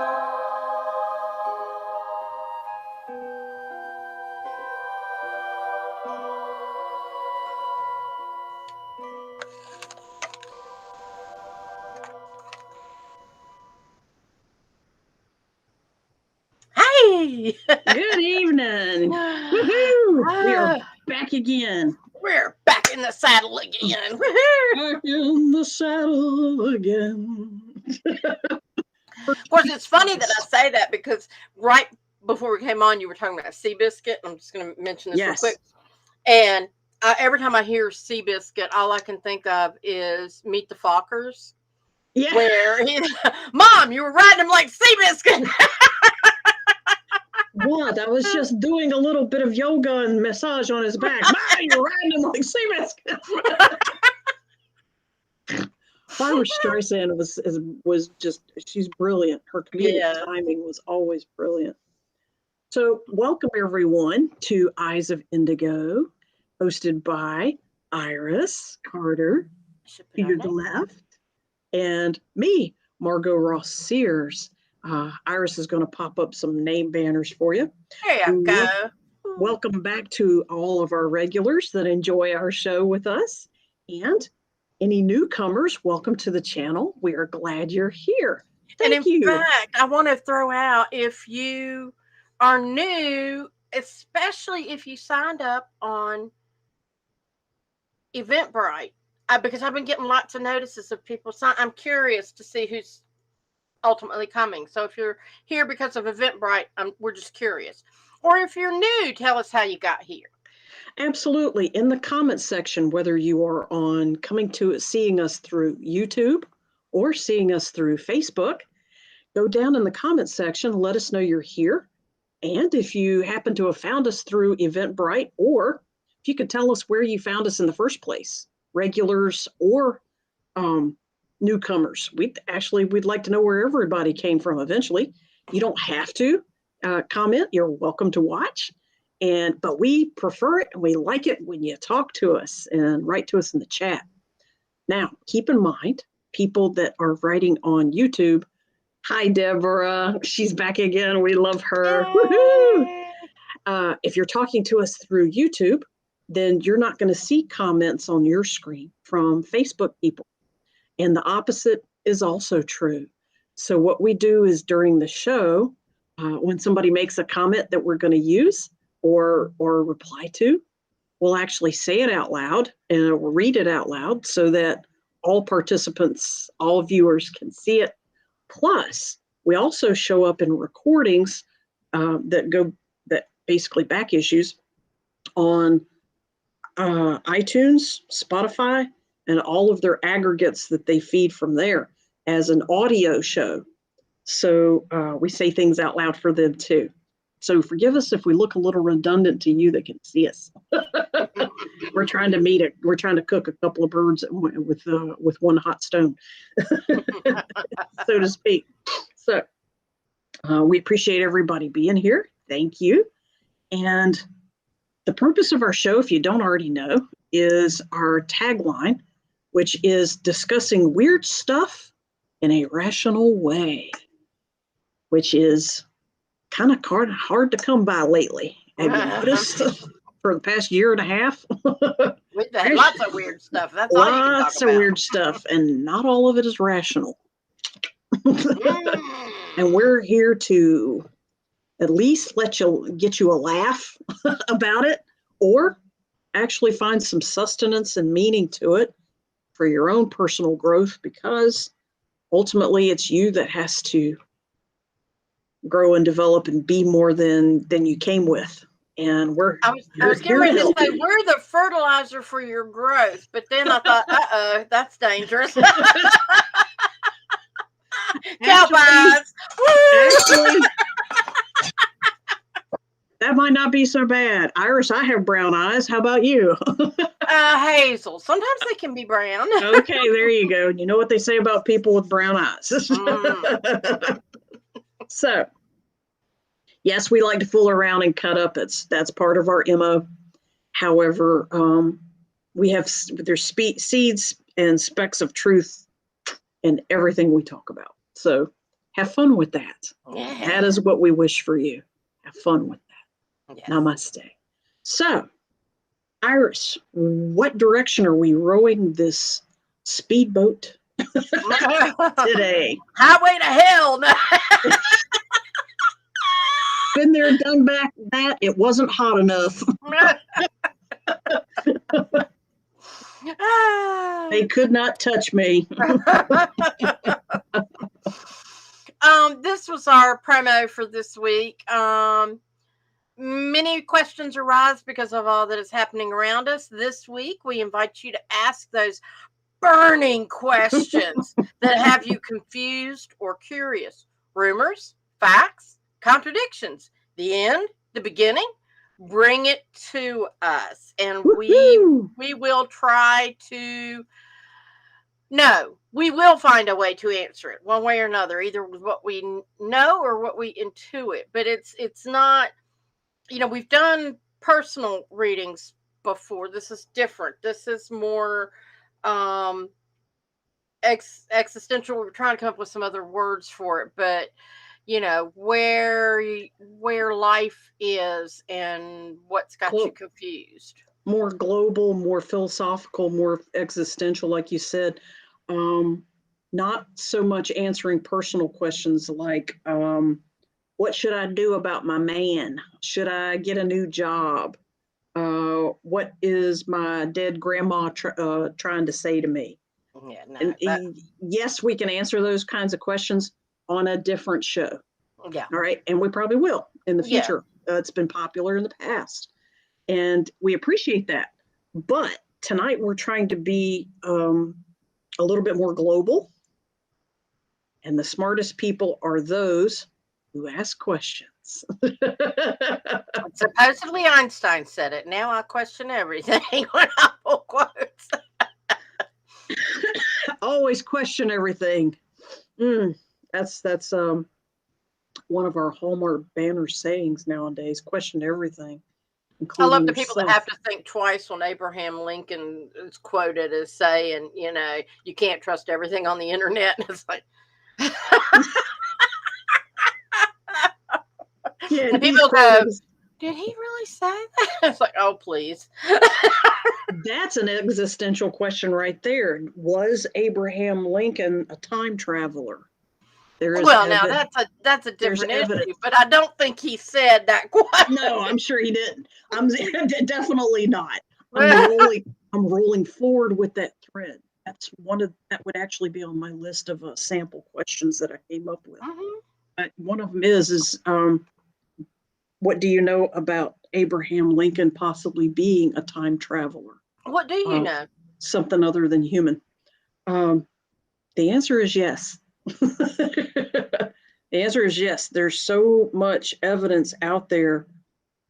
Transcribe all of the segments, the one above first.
Hey! Good evening. Woohoo! We are back again. We're back in the saddle again. Back in the saddle again. Of course, it's funny that I say that because right before we came on, you were talking about Seabiscuit. I'm just going to mention this real quick. And every time I hear Seabiscuit, all I can think of is Meet the Fockers. Yeah. Where Mom, you were riding him like Seabiscuit. What? I was just doing a little bit of yoga and massage on his back. Mom, you're riding him like Seabiscuit. Barbara Streisand was just, she's brilliant. Her comedic timing was always brilliant. So welcome everyone to Eyes of Indigo, hosted by Iris Carter, to your left, and me, Margot Ross Sears. Iris is going to pop up some name banners for you. There you go. Welcome back to all of our regulars that enjoy our show with us. And any newcomers, welcome to the channel. We are glad you're here. Thank you. In fact, I want to throw out, if you are new, especially if you signed up on Eventbrite, because I've been getting lots of notices of people. I'm curious to see who's ultimately coming. So if you're here because of Eventbrite, we're just curious. Or if you're new, tell us how you got here. Absolutely. In the comments section, whether you are seeing us through YouTube or seeing us through Facebook, go down in the comments section, let us know you're here. And if you happen to have found us through Eventbrite, or if you could tell us where you found us in the first place, regulars or newcomers. We'd like to know where everybody came from eventually. You don't have to comment. You're welcome to watch. But we prefer it and we like it when you talk to us and write to us in the chat. Now, keep in mind, people that are writing on YouTube, hi, Deborah. She's back again. We love her. Woohoo! If you're talking to us through YouTube, then you're not going to see comments on your screen from Facebook people. And the opposite is also true. So what we do is during the show, when somebody makes a comment that we're going to use or reply to, we'll actually say it out loud and read it out loud so that all participants, all viewers can see it. Plus, we also show up in recordings that basically back issues on iTunes, Spotify, and all of their aggregates that they feed from there as an audio show. So we say things out loud for them too. So forgive us if we look a little redundant to you that can see us. We're trying to cook a couple of birds with one hot stone, so to speak. So we appreciate everybody being here. Thank you. And the purpose of our show, if you don't already know, is our tagline, which is discussing weird stuff in a rational way, which is kind of hard to come by lately. Have you noticed for the past year and a half? We've had lots of weird stuff. That's all you can talk about. Lots of weird stuff, and not all of it is rational. And we're here to at least get you a laugh about it, or actually find some sustenance and meaning to it for your own personal growth, because ultimately it's you that has to grow and develop and be more than you came with. And I was getting ready to say we're the fertilizer for your growth, but then I thought, that's dangerous. Cowboys. Actually, that might not be so bad. Iris, I have brown eyes. How about you? Hazel. Sometimes they can be brown. Okay, there you go. You know what they say about people with brown eyes. So, yes, we like to fool around and cut up. That's part of our MO. However, there's seeds and specks of truth in everything we talk about. So have fun with that. Yeah. That is what we wish for you. Have fun with that. Yes. Namaste. So, Iris, what direction are we rowing this speedboat today? Highway to hell. Been there, done back that. It wasn't hot enough. They could not touch me. This was our promo for this week. Many questions arise because of all that is happening around us. This week, we invite you to ask those burning questions that have you confused or curious. Rumors, facts, contradictions, the end, the beginning. Bring it to us, and we will try to. No, we will find a way to answer it one way or another, either with what we know or what we intuit. But it's not. We've done personal readings before. This is different. This is more existential. We're trying to come up with some other words for it, but where life is and what's got you confused. More global, more philosophical, more existential, like you said. Not so much answering personal questions like, what should I do about my man? Should I get a new job? What is my dead grandma trying to say to me? Yeah, no, yes, we can answer those kinds of questions on a different show. Yeah. All right. And we probably will in the future. Yeah. It's been popular in the past. And we appreciate that. But tonight we're trying to be a little bit more global. And the smartest people are those who ask questions. Supposedly Einstein said it. Now I question everything when I pull quotes. Always question everything. That's one of our Hallmark banner sayings nowadays. Question everything. I love the people that have to think twice when Abraham Lincoln is quoted as saying, you can't trust everything on the internet. It's like, yeah, and people go, did he really say that? It's like, oh, please. That's an existential question right there. Was Abraham Lincoln a time traveler? Now that's a different issue, but I don't think he said that quite. No, I'm sure he didn't. I'm definitely not. I'm rolling forward with that thread. That's that would actually be on my list of sample questions that I came up with. One of them is what do you know about Abraham Lincoln possibly being a time traveler? What do you know? Something other than human. The answer is yes. The answer is yes. There's so much evidence out there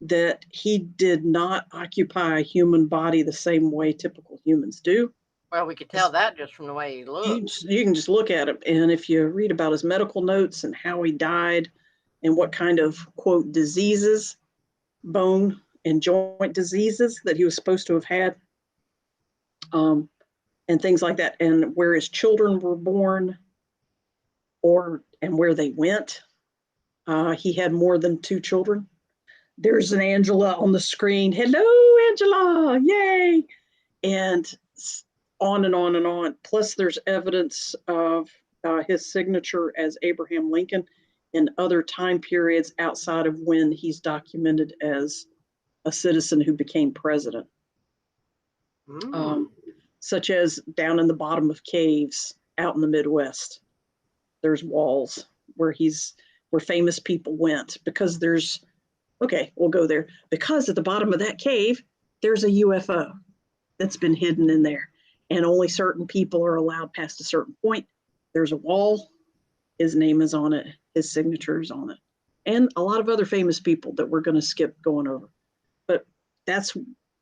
that he did not occupy a human body the same way typical humans do. Well, we could tell that just from the way he looked. You can just look at him. And if you read about his medical notes and how he died and what kind of, quote, diseases, bone and joint diseases that he was supposed to have had, and things like that, and where his children were born and where they went. He had more than 2 children. There's an Angela on the screen. Hello, Angela. Yay. And on and on and on. Plus, there's evidence of his signature as Abraham Lincoln in other time periods outside of when he's documented as a citizen who became president. Such as down in the bottom of caves out in the Midwest. There's walls where famous people went because we'll go there. Because at the bottom of that cave, there's a UFO that's been hidden in there. And only certain people are allowed past a certain point. There's a wall. His name is on it. His signature is on it. And a lot of other famous people that we're going to skip going over. But that's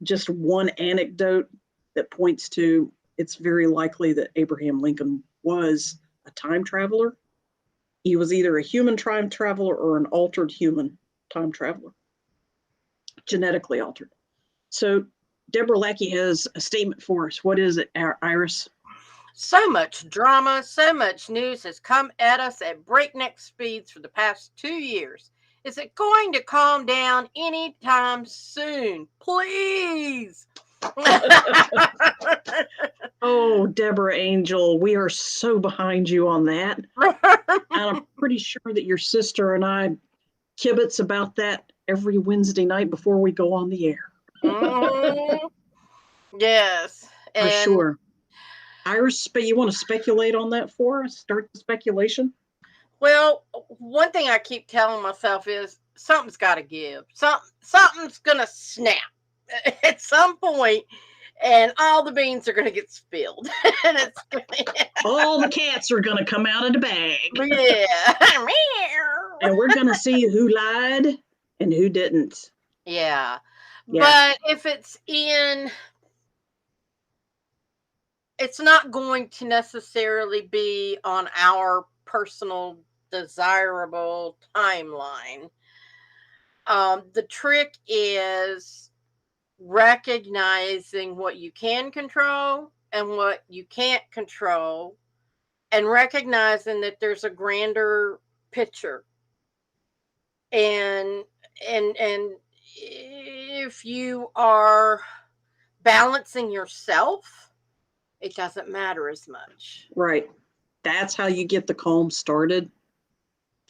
just one anecdote that points to it's very likely that Abraham Lincoln was a time traveler. He was either a human time traveler or an altered human time traveler, genetically altered. So Deborah Lackey has a statement for us. What is it, Iris? So much drama, so much news has come at us at breakneck speeds for the past 2 years. Is it going to calm down anytime soon? Please. Oh, Deborah Angel, we are so behind you on that. And I'm pretty sure that your sister and I kibitz about that every Wednesday night before we go on the air. Yes. For sure. Iris, you want to speculate on that for us? Start the speculation? Well, one thing I keep telling myself is something's got to give. Something's going to snap at some point, and all the beans are going to get spilled. And it's all the cats are going to come out of the bag. Yeah. And we're going to see who lied and who didn't. Yeah. But if it's it's not going to necessarily be on our personal desirable timeline. The trick is recognizing what you can control and what you can't control, and recognizing that there's a grander picture. And if you are balancing yourself, it doesn't matter as much. Right. That's how you get the calm started.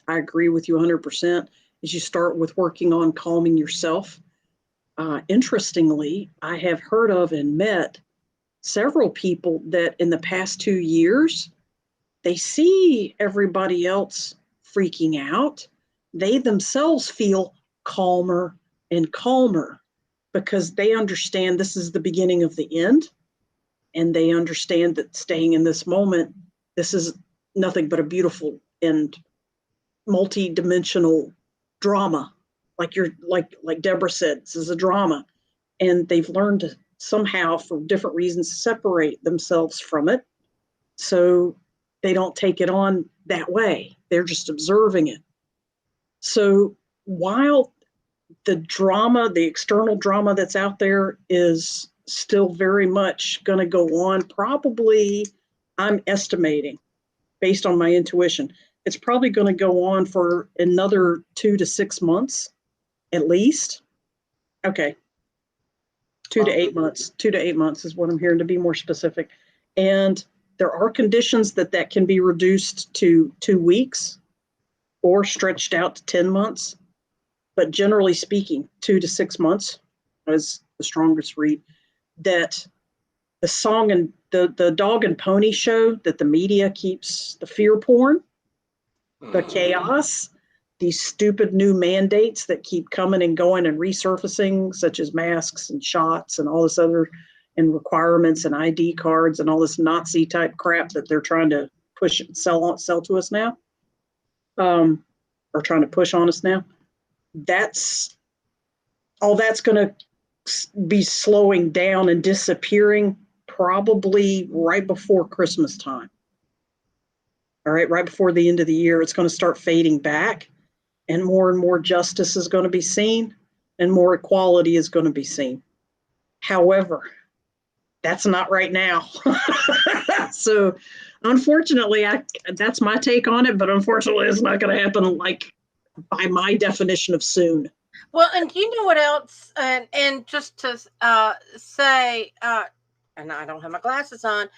I agree with you 100%. Is you start with working on calming yourself. Interestingly, I have heard of and met several people that in the past 2 years, they see everybody else freaking out. They themselves feel calmer and calmer because they understand this is the beginning of the end. And they understand that staying in this moment, this is nothing but a beautiful and multi-dimensional drama. Like Deborah said, this is a drama. And they've learned to somehow, for different reasons, separate themselves from it. So they don't take it on that way. They're just observing it. So while the drama, the external drama that's out there is still very much going to go on, probably, I'm estimating, based on my intuition, it's probably going to go on for another 2 to 6 months, at least. Okay. 2 to 8 months. 2 to 8 months is what I'm hearing, to be more specific. And there are conditions that can be reduced to 2 weeks or stretched out to 10 months. But generally speaking, 2 to 6 months is the strongest read. That the song and the dog and pony show that the media keeps, the fear porn, the chaos, these stupid new mandates that keep coming and going and resurfacing, such as masks and shots and all this other, and requirements and ID cards and all this Nazi type crap that they're trying to push sell to us now, or trying to push on us now. That's going to be slowing down and disappearing probably right before Christmas time. All right before the end of the year, it's going to start fading back, and more justice is going to be seen, and more equality is going to be seen. However, that's not right now. So unfortunately, that's my take on it, but unfortunately it's not going to happen like by my definition of soon. Well, and you know what else? And just to say, and I don't have my glasses on,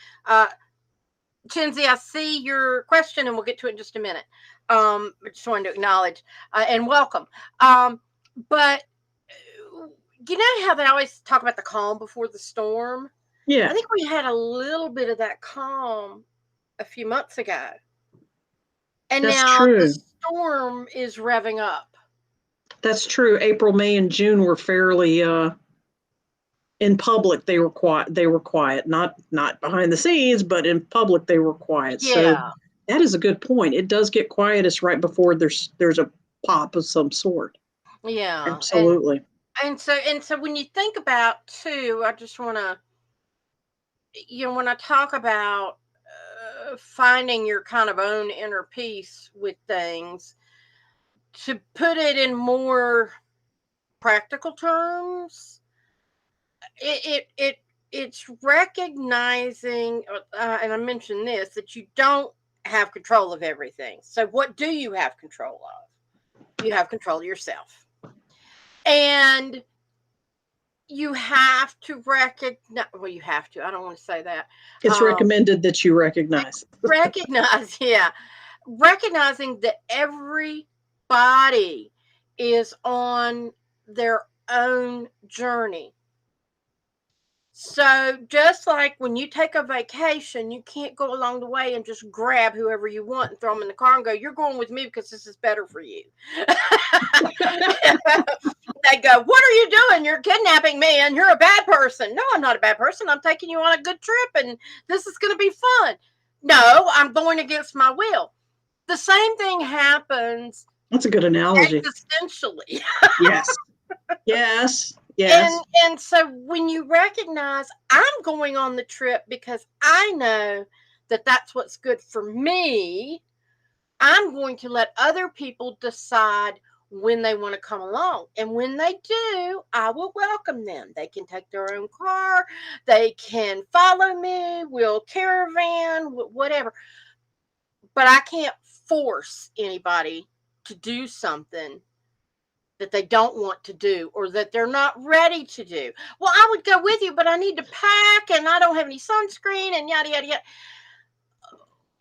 Chinzy, I see your question, and we'll get to it in just a minute. I just wanted to acknowledge and welcome. But you know how they always talk about the calm before the storm? Yeah. I think we had a little bit of that calm a few months ago. And that's now true. The storm is revving up. That's true. April, May, and June were fairly in public. They were quiet. Not behind the scenes, but in public they were quiet. Yeah. So that is a good point. It does get quietest right before there's a pop of some sort. Yeah. Absolutely. And so when you think about too, I just want to, when I talk about finding your kind of own inner peace with things, to put it in more practical terms, it it's recognizing, and I mentioned this, that you don't have control of everything. So what do you have control of? You have control of yourself. And you have to recognize, well, you have to, I don't want to say that. It's recommended that you recognize. Recognizing that everybody is on their own journey. So just like when you take a vacation, you can't go along the way and just grab whoever you want and throw them in the car and go, you're going with me because this is better for you. They go, what are you doing? You're kidnapping me and you're a bad person. No, I'm not a bad person. I'm taking you on a good trip and this is going to be fun. No, I'm going against my will. The same thing happens. That's a good analogy. Existentially. Yes. And so when you recognize I'm going on the trip because I know that that's what's good for me, I'm going to let other people decide when they want to come along. And when they do, I will welcome them. They can take their own car. They can follow me. We'll caravan, whatever. But I can't force anybody to do something that they don't want to do or that they're not ready to do. Well, I would go with you, but I need to pack and I don't have any sunscreen and yada, yada,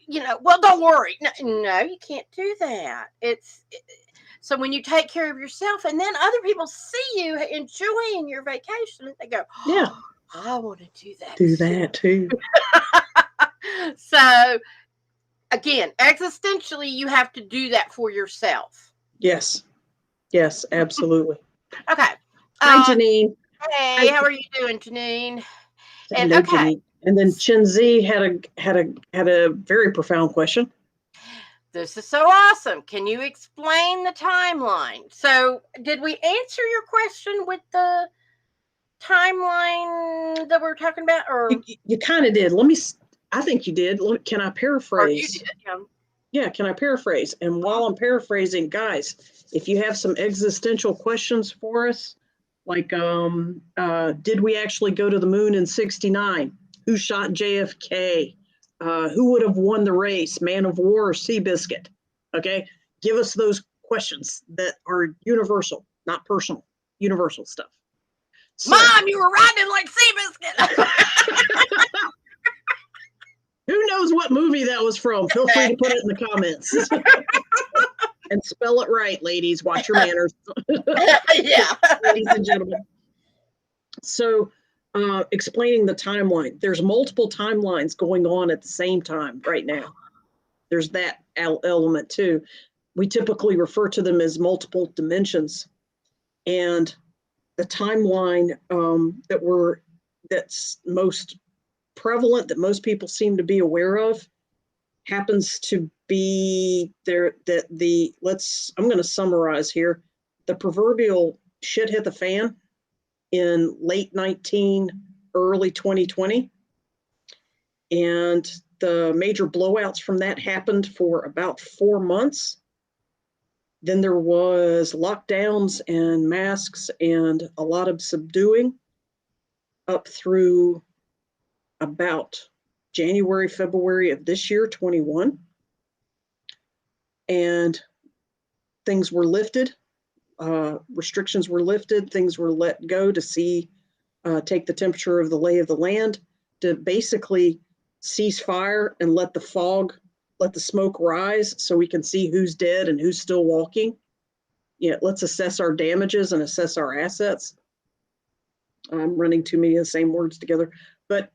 yada. Well, don't worry. No, you can't do that. So when you take care of yourself and then other people see you enjoying your vacation, they go, yeah, I want to do that. Do that too. So again, existentially, you have to do that for yourself. Yes, absolutely. Okay. Hi, Janine. Hey, how are you doing, Janine? And okay. Janine. And then Chen Z had a very profound question. This is so awesome. Can you explain the timeline? So, did we answer your question with the timeline that we're talking about, or you kind of did? I think you did. Can I paraphrase? Or you did, yeah. Yeah, can I paraphrase? And while I'm paraphrasing, guys, if you have some existential questions for us, like did we actually go to the moon in '69? Who shot JFK? Who would have won the race, Man of War or Seabiscuit? Okay, give us those questions that are universal, not personal, universal stuff. So, Mom, you were riding like Seabiscuit. Who knows what movie that was from? Feel free to put it in the comments. And spell it right, ladies. Watch your manners. Yeah. Ladies and gentlemen. So, explaining the timeline. There's multiple timelines going on at the same time right now. There's that element too. We typically refer to them as multiple dimensions. And the timeline that's most prevalent, that most people seem to be aware of, happens to be there that I'm going to summarize here. The proverbial shit hit the fan in late 19, early 2020. And the major blowouts from that happened for about 4 months. Then there was lockdowns and masks and a lot of subduing up through about January, February of this year, 21. And things were lifted, restrictions were lifted, things were let go to take the temperature of the lay of the land, to basically cease fire and let the smoke rise so we can see who's dead and who's still walking. Yeah, let's assess our damages and assess our assets. I'm running too many of the same words together. But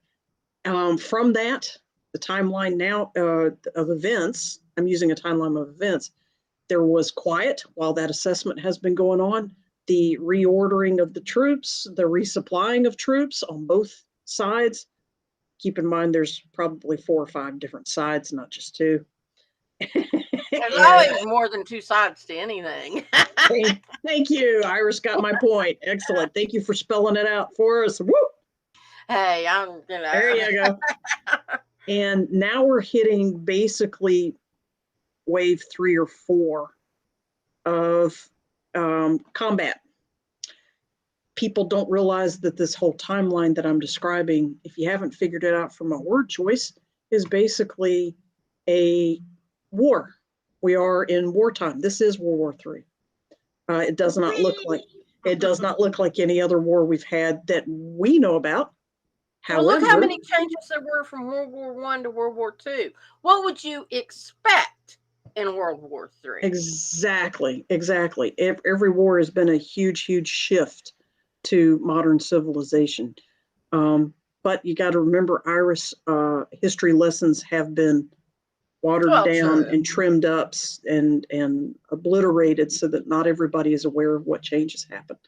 from that, the timeline now of events, I'm using a timeline of events, there was quiet while that assessment has been going on. The reordering of the troops, the resupplying of troops on both sides. Keep in mind, there's probably 4 or 5 different sides, not just 2. There's always more than 2 sides to anything. Thank you. Iris got my point. Excellent. Thank you for spelling it out for us. Woo! Hey, There you go. And now we're hitting basically wave 3 or 4 of combat. people don't realize that this whole timeline that I'm describing, if you haven't figured it out from my word choice, is basically a war. We are in wartime. This is World War III. It does not look like any other war we've had that we know about. However, well, look how many changes there were from World War I to World War II. What would you expect in World War III? Exactly. Every war has been a huge shift to modern civilization. But you got to remember, Iris, history lessons have been watered down and trimmed up and obliterated so that not everybody is aware of what changes happen.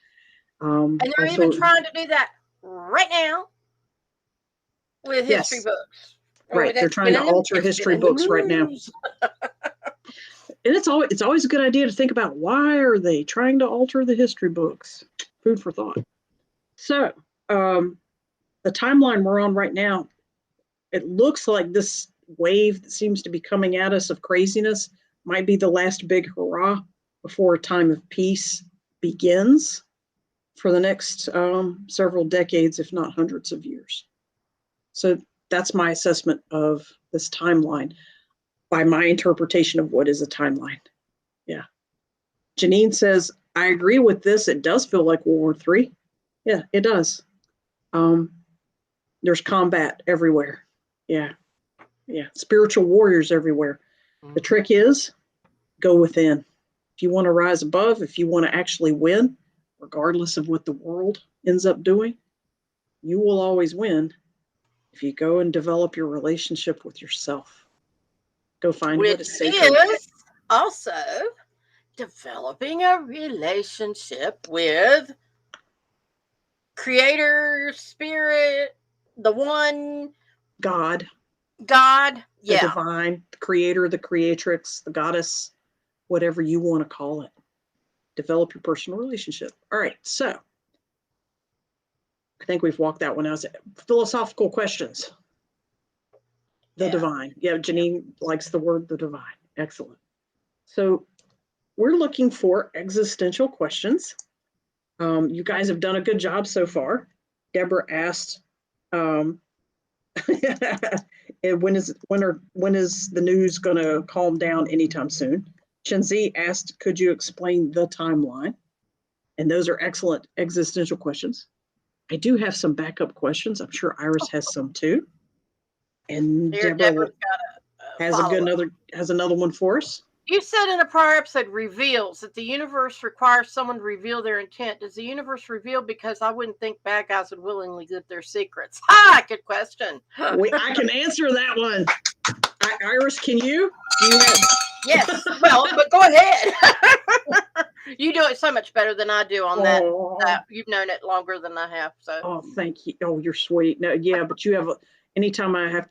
And they're even trying to do that right now with history books. Right. They're trying to alter history books right now. And it's always a good idea to think about, why are they trying to alter the history books? Food for thought. So the timeline we're on right now, it looks like this wave that seems to be coming at us of craziness might be the last big hurrah before a time of peace begins for the next several decades, if not hundreds of years. So that's my assessment of this timeline by my interpretation of what is a timeline. Yeah. Janine says, I agree with this. It does feel like World War III. Yeah, it does. There's combat everywhere. Yeah. Spiritual warriors everywhere. The trick is, go within. If you want to rise above, if you want to actually win, regardless of what the world ends up doing, you will always win if you go and develop your relationship with yourself. Go find what is sacred. Which is also developing a relationship with Creator, Spirit, the One, God, the divine, the Creator, the Creatrix, the Goddess, whatever you want to call it. Develop your personal relationship. All right, so I think we've walked that one out. Philosophical questions. The divine. Yeah, Janine likes the word the divine. Excellent. So we're looking for existential questions. You guys have done a good job so far. Deborah asked, when is the news going to calm down anytime soon? Chenzi asked, could you explain the timeline? And those are excellent existential questions. I do have some backup questions. I'm sure Iris has some too. And Deborah has another one for us. You said in a prior episode, reveals, that the universe requires someone to reveal their intent. Does the universe reveal because I wouldn't think bad guys would willingly give their secrets? Good question. I can answer that one. Iris, can you? Yes. Well, but go ahead. You do it so much better than I do on that. You've known it longer than I have. So. Oh, thank you. Oh, you're sweet. No, yeah, but you have anytime I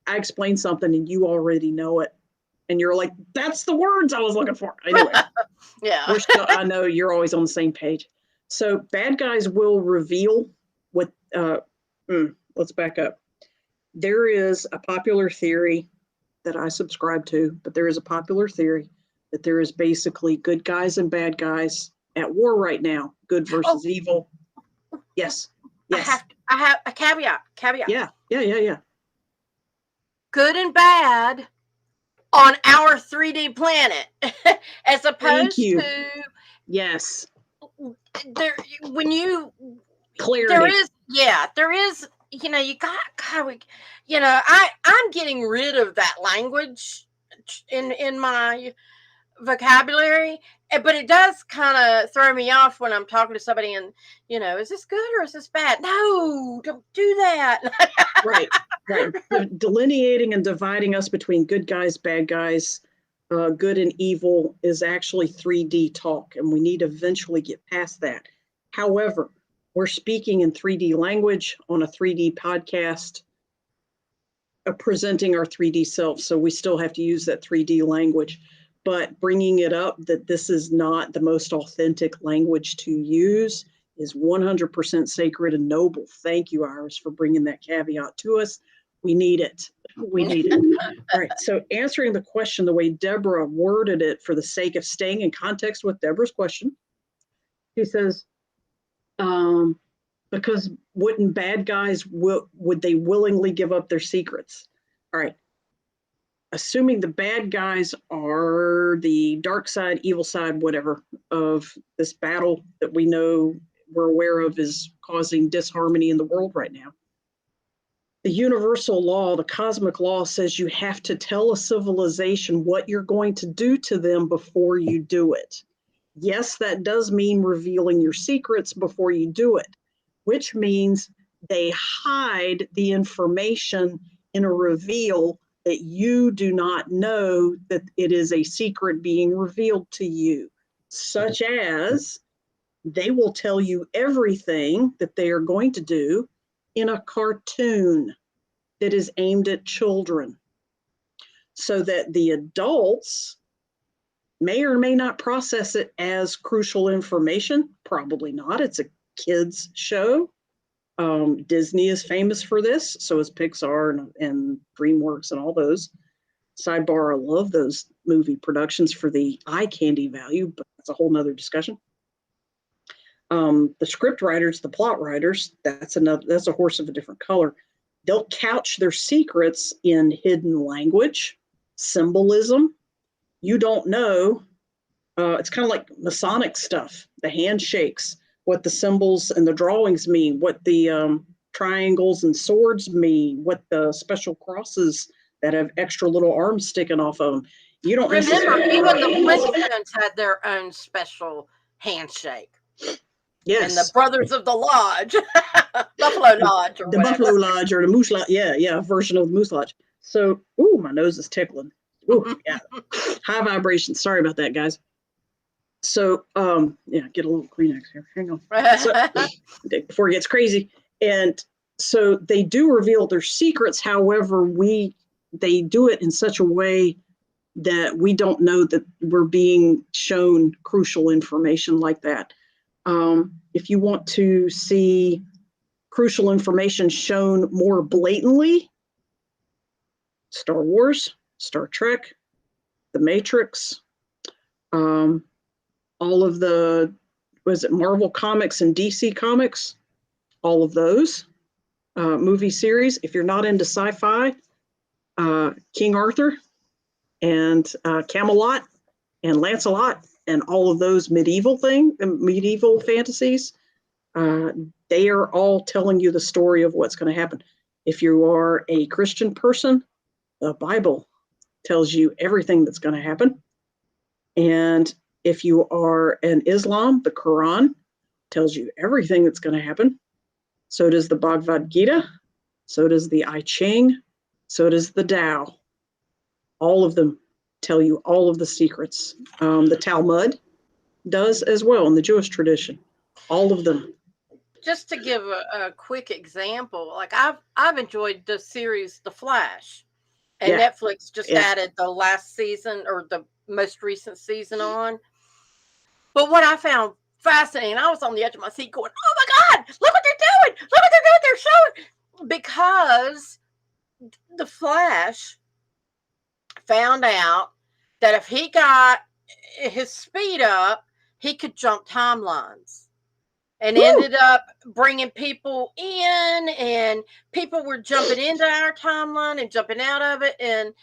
explain something and you already know it, and you're like, that's the words I was looking for. Anyway, yeah. I know you're always on the same page. So bad guys will reveal what. Let's back up. There is a popular theory that I subscribe to, but there is a popular theory that there is basically good guys and bad guys at war right now. Good versus evil. Yes. I have a caveat. Yeah. Good and bad on our 3D planet, as opposed to when you clarity. There is. I'm getting rid of that language in my vocabulary, but it does kind of throw me off when I'm talking to somebody and, is this good or is this bad? No, don't do that. Right. Delineating and dividing us between good guys, bad guys, good and evil is actually 3D talk, and we need to eventually get past that. However, we're speaking in 3D language on a 3D podcast, presenting our 3D self. So we still have to use that 3D language, but bringing it up that this is not the most authentic language to use is 100% sacred and noble. Thank you, Iris, for bringing that caveat to us. We need it. All right. So answering the question the way Deborah worded it for the sake of staying in context with Deborah's question, she says, Because wouldn't bad guys, would they willingly give up their secrets? All right. Assuming the bad guys are the dark side, evil side, whatever, of this battle that we know we're aware of is causing disharmony in the world right now. The universal law, the cosmic law, says you have to tell a civilization what you're going to do to them before you do it. Yes, that does mean revealing your secrets before you do it, which means they hide the information in a reveal that you do not know that it is a secret being revealed to you, such as they will tell you everything that they are going to do in a cartoon that is aimed at children, so that the adults may or may not process it as crucial information. Probably not. It's a kids show. Disney is famous for this. So is Pixar and DreamWorks and all those. Sidebar, I love those movie productions for the eye candy value, but that's a whole nother discussion. The script writers, the plot writers, that's a horse of a different color. They'll couch their secrets in hidden language, symbolism. You don't know. It's kind of like Masonic stuff, the handshakes, what the symbols and the drawings mean, what the triangles and swords mean, what the special crosses that have extra little arms sticking off of them. You don't remember, even the Flintstones had their own special handshake. Yes. And the Brothers of the Lodge, Buffalo Lodge, or the whatever. Buffalo Lodge or the Moose Lodge. Yeah, version of the Moose Lodge. So, ooh, my nose is tickling. Ooh, yeah, high vibrations. Sorry about that, guys. So, get a little Kleenex here. Hang on. So, before it gets crazy. And so they do reveal their secrets. However, they do it in such a way that we don't know that we're being shown crucial information like that. If you want to see crucial information shown more blatantly, Star Wars, Star Trek, The Matrix, all of the, Marvel Comics and DC Comics, all of those movie series. If you're not into sci-fi, King Arthur and Camelot and Lancelot and all of those medieval fantasies, they are all telling you the story of what's going to happen. If you are a Christian person, the Bible tells you everything that's going to happen. And if you are an Islam, the Quran tells you everything that's going to happen. So does the Bhagavad Gita. So does the I Ching. So does the Tao. All of them tell you all of the secrets. The Talmud does as well in the Jewish tradition. All of them. Just to give a quick example, like I've enjoyed the series The Flash, and Netflix just added the last season or the most recent season on. But what I found fascinating, I was on the edge of my seat going, "Oh my God, look what they're doing! Look what they're doing! They're showing," because the Flash found out that if he got his speed up, he could jump timelines. And ended up bringing people in, and people were jumping into our timeline and jumping out of it, and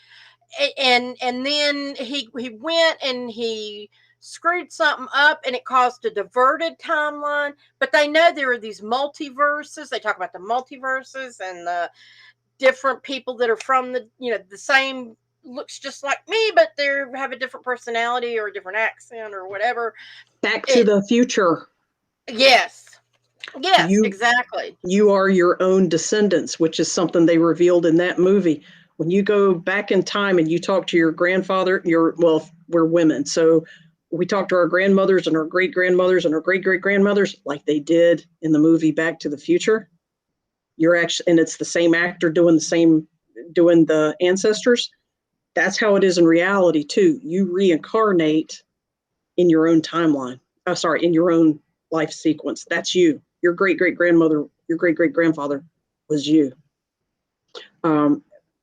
then he went and he screwed something up, and it caused a diverted timeline. But they know there are these multiverses. They talk about the multiverses and the different people that are from the same, looks just like me, but they have a different personality or a different accent or whatever. Back to the Future. Yes, exactly. You are your own descendants, which is something they revealed in that movie. When you go back in time and you talk to your grandfather, we're women, so we talk to our grandmothers and our great-grandmothers and our great-great-grandmothers like they did in the movie Back to the Future. You're actually, and it's the same actor doing the ancestors. That's how it is in reality too. You reincarnate in your own timeline. In your own life sequence. That's you. Your great-great-grandmother, your great-great-grandfather was you. Back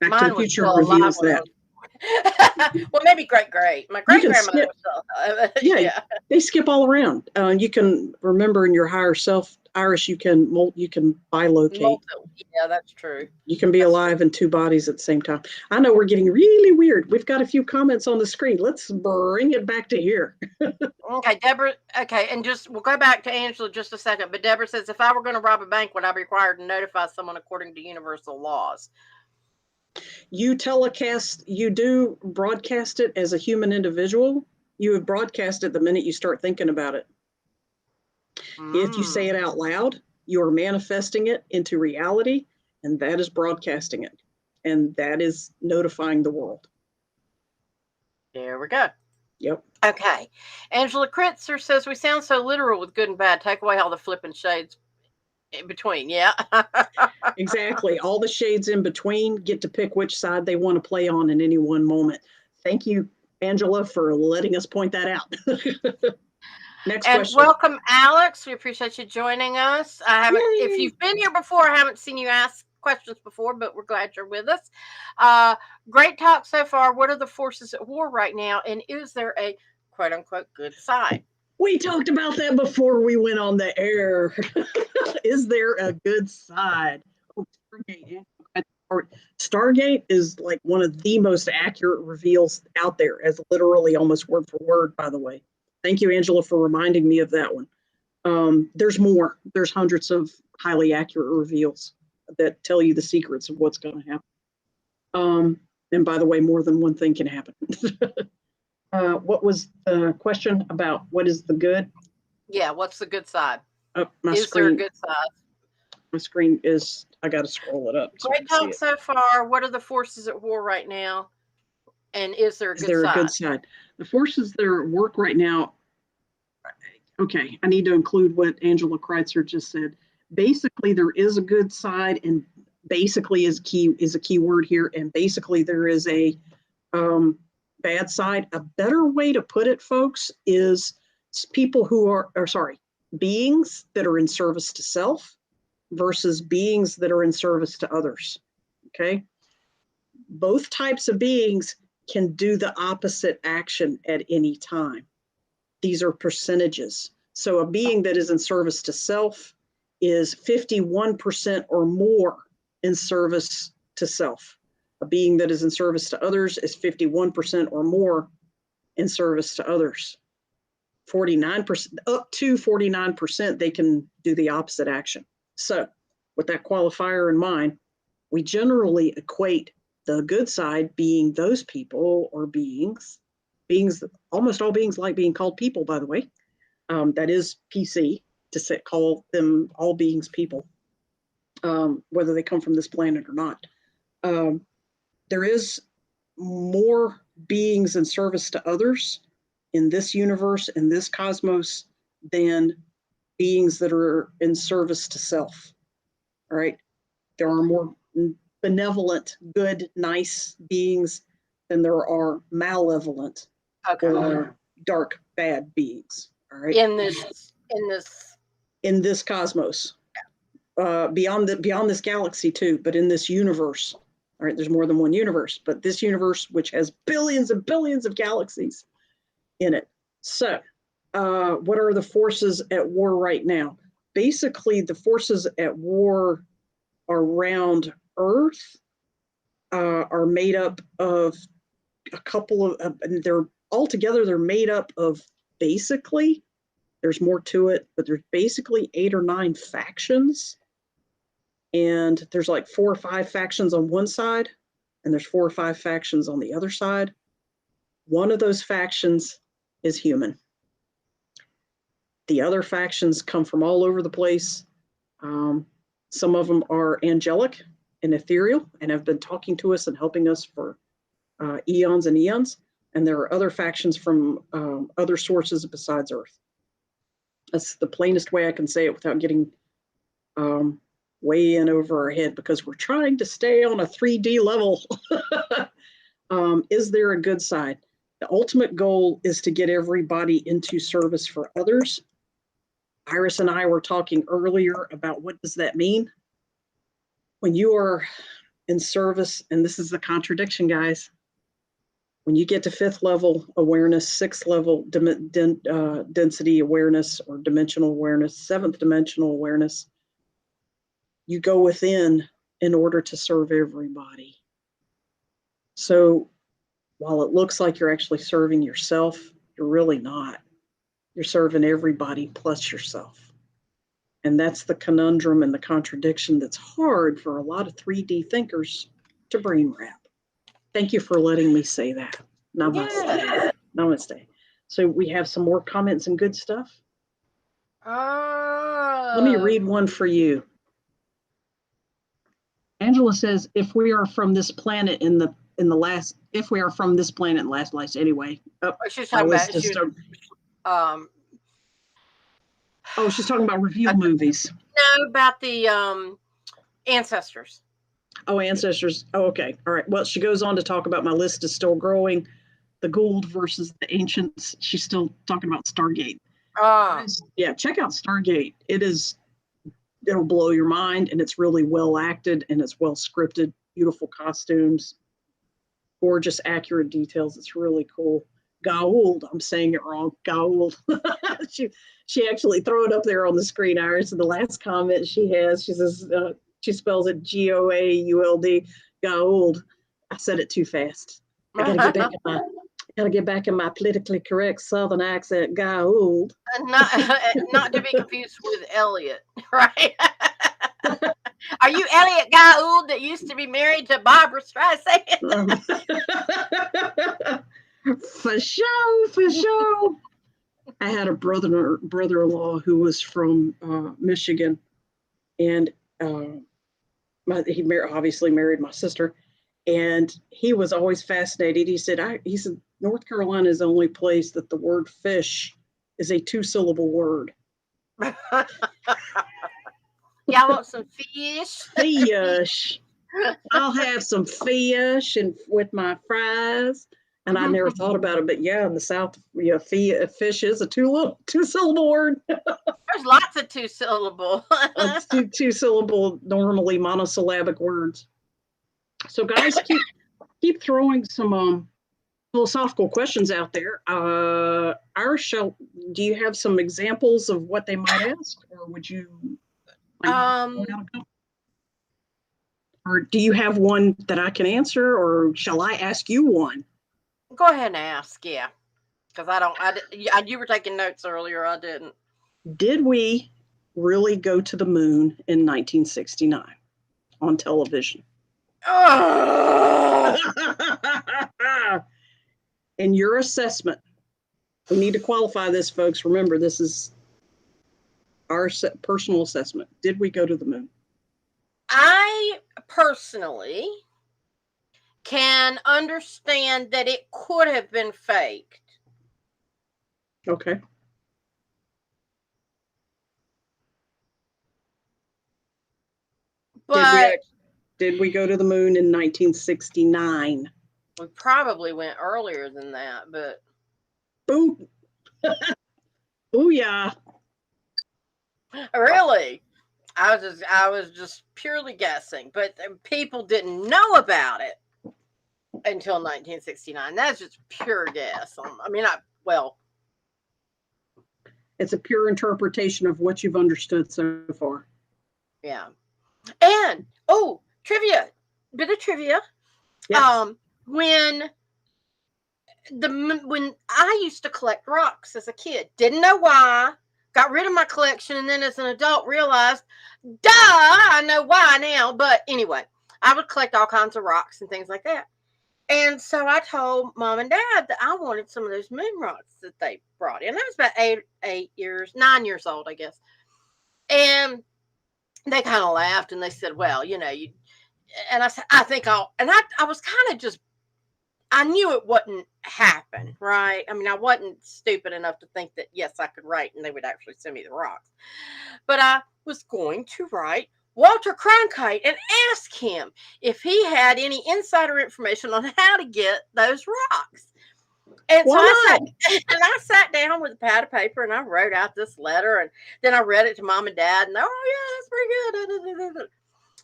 to the Future reveals that. Well, maybe great-great. My great-grandmother was still. They skip all around. You can remember in your higher self Iris, you can bilocate. Yeah, that's true. You can be alive in two bodies at the same time. I know we're getting really weird. We've got a few comments on the screen. Let's bring it back to here. Okay, Deborah. Okay, and we'll go back to Angela just a second. But Deborah says, if I were going to rob a bank, would I be required to notify someone according to universal laws? You do broadcast it as a human individual. You would broadcast it the minute you start thinking about it. If you say it out loud, you are manifesting it into reality, and that is broadcasting it. And that is notifying the world. There we go. Yep. Okay. Angela Kritzer says, we sound so literal with good and bad. Take away all the flipping shades in between. Yeah. Exactly. All the shades in between get to pick which side they want to play on in any one moment. Thank you, Angela, for letting us point that out. Next question. Welcome, Alex. We appreciate you joining us. If you've been here before, I haven't seen you ask questions before, but we're glad you're with us. Great talk so far. What are the forces at war right now? And is there a quote unquote good side? We talked about that before we went on the air. Is there a good side? Oh, Stargate is like one of the most accurate reveals out there, as literally almost word for word, by the way. Thank you, Angela, for reminding me of that one. There's more. There's hundreds of highly accurate reveals that tell you the secrets of what's going to happen. And by the way, more than one thing can happen. What was the question about? What is the good? Yeah, what's the good side? Is there a good side? My screen is, I got to scroll it up. Great talk so far. What are the forces at war right now? And is there a good side? The forces that are at work right now, okay, I need to include what Angela Kreitzer just said. Basically, there is a good side, and basically is a key word here, and basically there is a bad side. A better way to put it, folks, is people who beings that are in service to self versus beings that are in service to others. Okay? Both types of beings can do the opposite action at any time. These are percentages. So a being that is in service to self is 51% or more in service to self. A being that is in service to others is 51% or more in service to others. 49%, up to 49%, they can do the opposite action. So with that qualifier in mind, we generally equate the good side being those people or beings, almost all beings like being called people, by the way. That is PC to call them all beings people, whether they come from this planet or not. There is more beings in service to others in this universe, in this cosmos, than beings that are in service to self. All right. There are more benevolent, good, nice beings than there are malevolent or dark, bad beings. All right. In this cosmos. Beyond this galaxy too, but in this universe. All right, there's more than one universe, but this universe, which has billions and billions of galaxies in it. So, what are the forces at war right now? Basically, the forces at war around Earth are made up of a couple of, they're made up of basically, there's more to it, but there's basically 8 or 9 factions. And there's like 4 or 5 factions on one side, and there's 4 or 5 factions on the other side. One of those factions is human. The other factions come from all over the place. Some of them are angelic and ethereal and have been talking to us and helping us for eons and eons. And there are other factions from other sources besides Earth. That's the plainest way I can say it without getting way in over our head, because we're trying to stay on a 3D level. Is there a good side? The ultimate goal is to get everybody into service for others. Iris and I were talking earlier about what does that mean? When you are in service, and this is the contradiction, guys, When you get to 5th level awareness, 6th level density awareness or dimensional awareness, 7th dimensional awareness, you go within in order to serve everybody. So while it looks like you're actually serving yourself, you're really not. You're serving everybody plus yourself. And that's the conundrum and the contradiction that's hard for a lot of 3D thinkers to brain wrap. Thank you for letting me say that. Namaste. Yeah. Namaste. So we have some more comments and good stuff. Let me read one for you. Angela says, if we are from this planet in the last, if we are from this planet in last life anyway. She's talking about she's talking about review movies. No, about the ancestors. Oh, ancestors. Oh, okay. All right. Well, she goes on to talk about my list is still growing. The Gould versus the ancients. She's still talking about Stargate. Yeah, check out Stargate. It'll blow your mind, and it's really well acted, and it's well scripted. Beautiful costumes, gorgeous, accurate details. It's really cool. Gould, I'm saying it wrong. Gould. she actually threw it up there on the screen, Iris. In the last comment she says she spells it Goauld. Gould. I said it too fast. I gotta get back in my politically correct Southern accent. Gould. Not to be confused with Elliot, right? Are you Elliot Gould that used to be married to Barbara Streisand? For sure. I had a brother-in-law who was from Michigan, and he obviously married my sister, and he was always fascinated. He said, North Carolina is the only place that the word fish is a 2-syllable word. Y'all want some fish? Fish. I'll have some fish and with my fries. And I never thought about it, but yeah, in the South, fish is a 2-syllable word. There's lots of 2-syllable. Two-syllable, normally monosyllabic words. So, guys, keep throwing some philosophical questions out there. Iris, do you have some examples of what they might ask, or would you? Or do you have one that I can answer, or shall I ask you one? Go ahead and ask, yeah. Because you were taking notes earlier, I didn't. Did we really go to the moon in 1969 on television? In your assessment, we need to qualify this, folks. Remember, this is our personal assessment. Did we go to the moon? I personally can understand that it could have been faked. Okay. But did we go to the moon in 1969? We probably went earlier than that, but boom. Booyah. Really? I was just purely guessing, but people didn't know about it until 1969. That's just pure guess. It's a pure interpretation of what you've understood so far. Yeah. And trivia, bit of trivia. Yes. When I used to collect rocks as a kid, didn't know why. Got rid of my collection, and then as an adult realized, I know why now. But anyway, I would collect all kinds of rocks and things like that. And so I told Mom and Dad that I wanted some of those moon rocks that they brought in. I was about 9 years old, I guess. And they kind of laughed and they said, well, you and I said, I think I was kind of just, I knew it wouldn't happen, right? I mean, I wasn't stupid enough to think that, yes, I could write and they would actually send me the rocks. But I was going to write Walter Cronkite and ask him if he had any insider information on how to get those rocks. And so I sat down with a pad of paper and I wrote out this letter, and then I read it to Mom and Dad, and that's pretty good.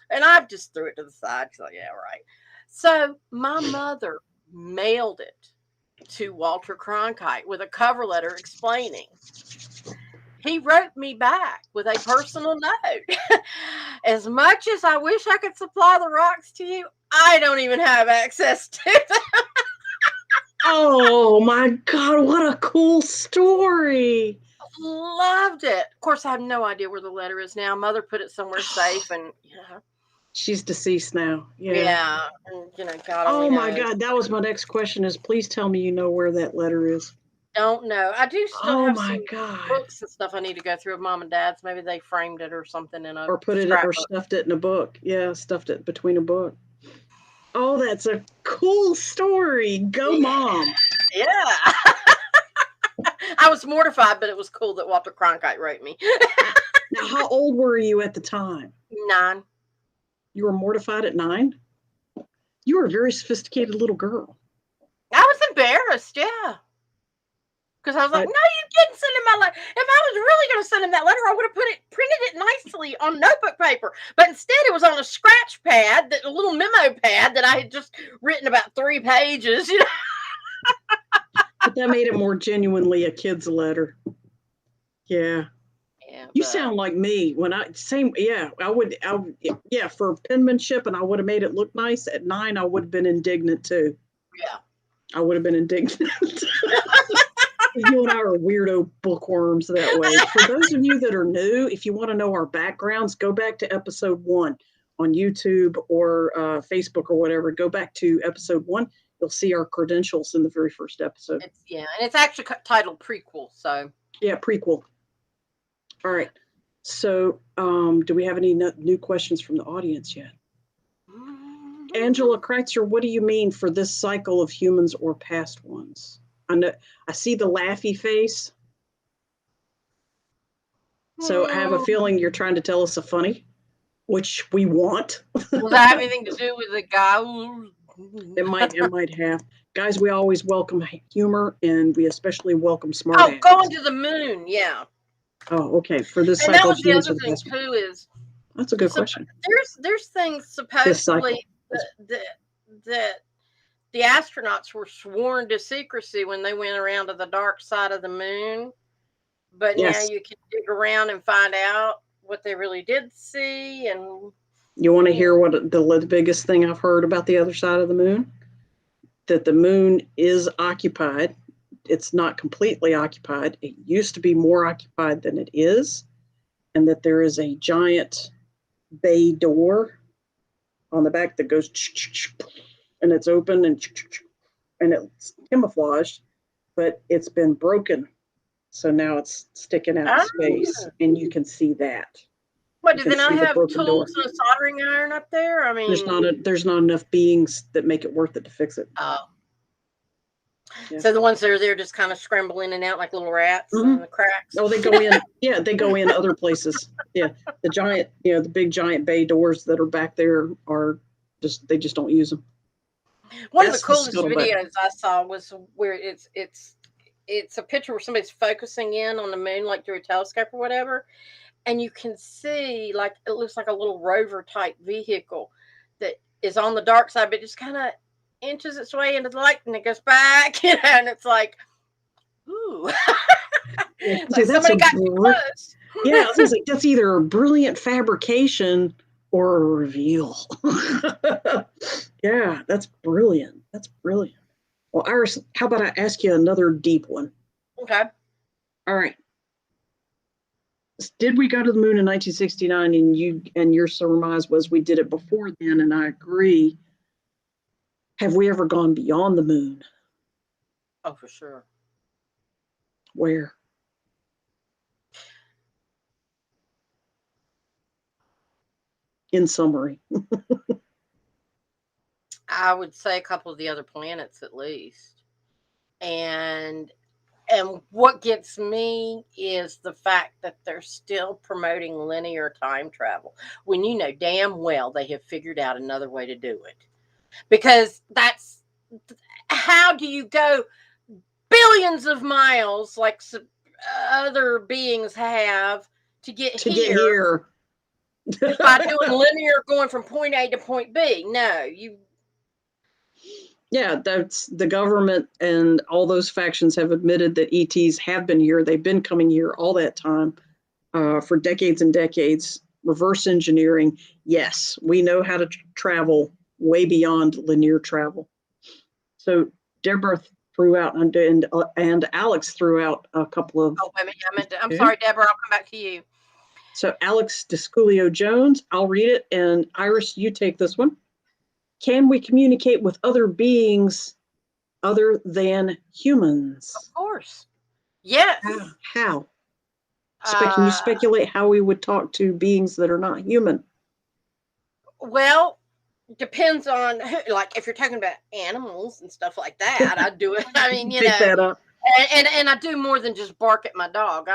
And I just threw it to the side. So yeah, right. So my mother mailed it to Walter Cronkite with a cover letter explaining. He wrote me back with a personal note. As much as I wish I could supply the rocks to you, I don't even have access to them. Oh my God, what a cool story. Loved it. Of course, I have no idea where the letter is now. Mother put it somewhere safe, and she's deceased now. Yeah. And, God only Oh my knows. God, that was my next question is please tell me you know where that letter is. Don't know. I do still Oh have my some God. books and stuff I need to go through of Mom and Dad's. Maybe they framed it or something in a or put it scrapbook. or stuffed it in a book. Yeah, stuffed it between a book. Oh, that's a cool story. Go Mom. Yeah. I was mortified, but it was cool that Walter Cronkite wrote me. Now, how old were you at the time? 9. You were mortified at 9? You were a very sophisticated little girl. I was embarrassed, yeah. Because I was like, no, you didn't send him my letter. If I was really going to send him that letter, I would have printed it nicely on notebook paper. But instead, it was on a scratch pad, a little memo pad that I had just written about 3 pages. But that made it more genuinely a kid's letter. Yeah. You sound like me when I for penmanship, and I would have made it look nice. At 9, I would have been indignant too. Yeah. I would have been indignant. You and I are weirdo bookworms that way. For those of you that are new, if you want to know our backgrounds, go back to episode 1 on YouTube or Facebook or whatever. Go back to episode 1. You'll see our credentials in the very first episode. And it's actually titled Prequel. So yeah, Prequel. All right. So do we have any new questions from the audience yet? Angela Kreitzer, what do you mean for this cycle of humans or past ones? I see the laughy face. So I have a feeling you're trying to tell us a funny, which we want. Does that have anything to do with the guy? It might have. Guys, we always welcome humor, and we especially welcome smart asses. Going to the moon, yeah. Oh, okay. For this cycle, and that was the other thing too. Is that's a good question. There's things supposedly that the astronauts were sworn to secrecy when they went around to the dark side of the moon, but now you can dig around and find out what they really did see. And you want to hear what the biggest thing I've heard about the other side of the moon? That the moon is occupied. It's not completely occupied. It used to be more occupied than it is, and that there is a giant bay door on the back that goes and it's open and it's camouflaged, but it's been broken. So now it's sticking out of space, and you can see that. What, do they not have tools and a soldering iron up there? I mean, there's not enough beings that make it worth it to fix it. Oh. Yeah. So the ones that are there just kind of scramble in and out like little rats in the cracks. Oh, they go in. Yeah, they go in other places. Yeah, the big giant bay doors that are back there they just don't use them. One of the coolest videos I saw was where it's a picture where somebody's focusing in on the moon like through a telescope or whatever, and you can see like it looks like a little rover type vehicle that is on the dark side, but just kind of inches its way into the light and it goes back, and it's like, ooh. Like somebody got too close. Yeah, I was like, that's either a brilliant fabrication or a reveal. Yeah, that's brilliant. Well, Iris, how about I ask you another deep one? Okay. All right. Did we go to the moon in 1969? And your surmise was we did it before then, and I agree. Have we ever gone beyond the moon? Oh, for sure. Where? In summary. I would say a couple of the other planets at least. And what gets me is the fact that they're still promoting linear time travel when you know damn well they have figured out another way to do it. Because that's how do you go billions of miles like other beings have to get here by doing linear going from point A to point B? No, Yeah, that's the government, and all those factions have admitted that ETs have been here. They've been coming here all that time, for decades and decades. Reverse engineering, yes, we know how to travel way beyond linear travel. So Deborah threw out, and Alex threw out a couple of. Oh, wait a minute. I'm sorry, Deborah. I'll come back to you. So Alex Desculio Jones, I'll read it, and Iris, you take this one. Can we communicate with other beings other than humans? Of course. Yes. How? Can you speculate how we would talk to beings that are not human? Well, depends on who, like if you're talking about animals and stuff like that, I do it. I mean, you know, that up. And I do more than just bark at my dog.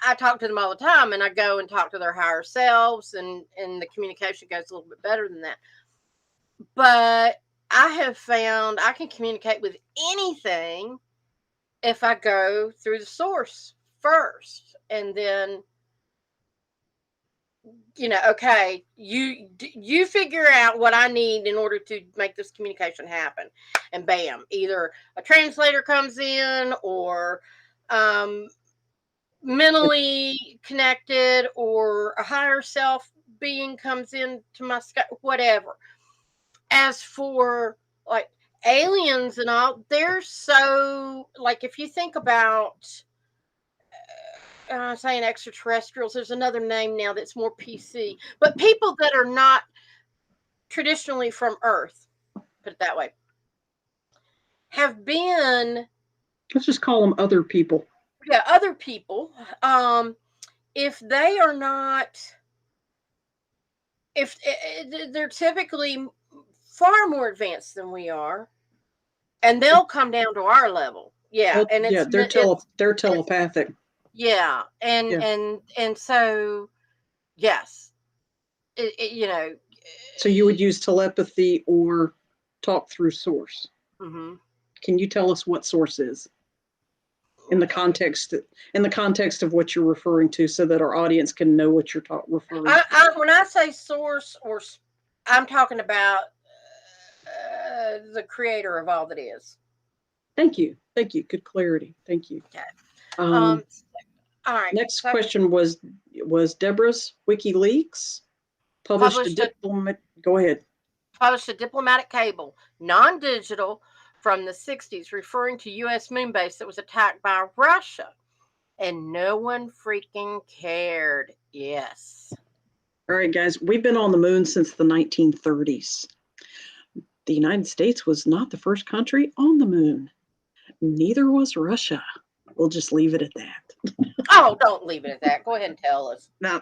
I talk to them all the time, and I go and talk to their higher selves, and the communication goes a little bit better than that. But I have found I can communicate with anything if I go through the source first, and then, you know, okay, you figure out what I need in order to make this communication happen, and bam, either a translator comes in, or mentally connected, or a higher self being comes into my sky, whatever. As for like aliens and all, they're so, like, if you think about saying extraterrestrials, there's another name now that's more PC, but people that are not traditionally from Earth, put it that way, have been, let's just call them other people. Yeah, other people. If they are not, if they're typically far more advanced than we are, and they'll come down to our level. Yeah, well, and yeah, they're telepathic. Yeah, and so yes, you know. So you would use telepathy or talk through source. Mm-hmm. Can you tell us what source is in the context of what you're referring to, so that our audience can know what you're referring to? When I say source, or I'm talking about the creator of all that is. Thank you. Good clarity. Thank you. Okay. All right. Next question was Deborah's WikiLeaks published a diplomat. Go ahead. Published a diplomatic cable, non-digital, from the 60s, referring to U.S. moon base that was attacked by Russia, and no one freaking cared. Yes. All right, guys, we've been on the moon since the 1930s. The United States was not the first country on the moon. Neither was Russia. We'll just leave it at that. Oh, don't leave it at that. Go ahead and tell us. No.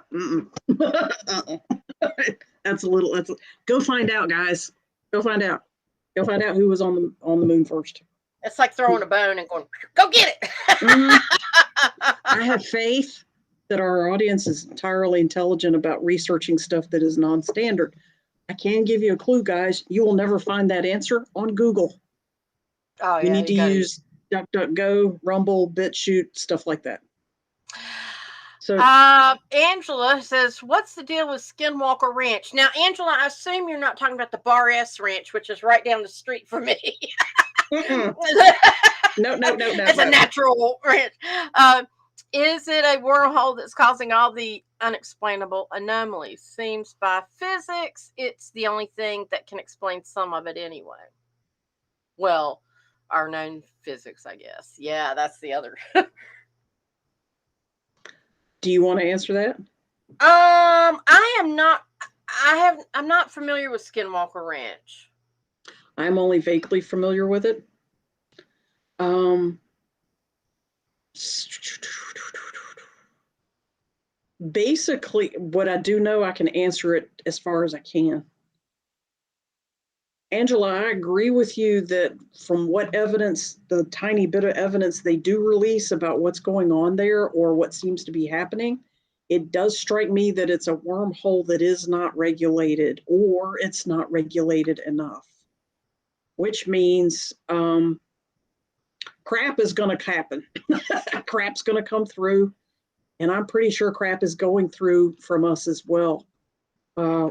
That's go find out, guys. Go find out. Go find out who was on the moon first. It's like throwing a bone and going, go get it. I have faith that our audience is entirely intelligent about researching stuff that is non-standard. I can give you a clue, guys. You will never find that answer on Google. Oh, yeah. You need to use DuckDuckGo, Rumble, BitChute, stuff like that. So Angela says, what's the deal with Skinwalker Ranch? Now, Angela, I assume you're not talking about the Bar S Ranch, which is right down the street from me. No. It's a natural ranch. Is it a wormhole that's causing all the unexplainable anomalies? Seems by physics, it's the only thing that can explain some of it anyway. Well, our known physics, I guess. Yeah, that's the other. Do you want to answer that? I'm not familiar with Skinwalker Ranch. I'm only vaguely familiar with it. Basically, what I do know, I can answer it as far as I can. Angela, I agree with you that from what evidence, the tiny bit of evidence they do release about what's going on there or what seems to be happening, it does strike me that it's a wormhole that is not regulated, or it's not regulated enough, which means crap is going to happen. Crap's going to come through, and I'm pretty sure crap is going through from us as well,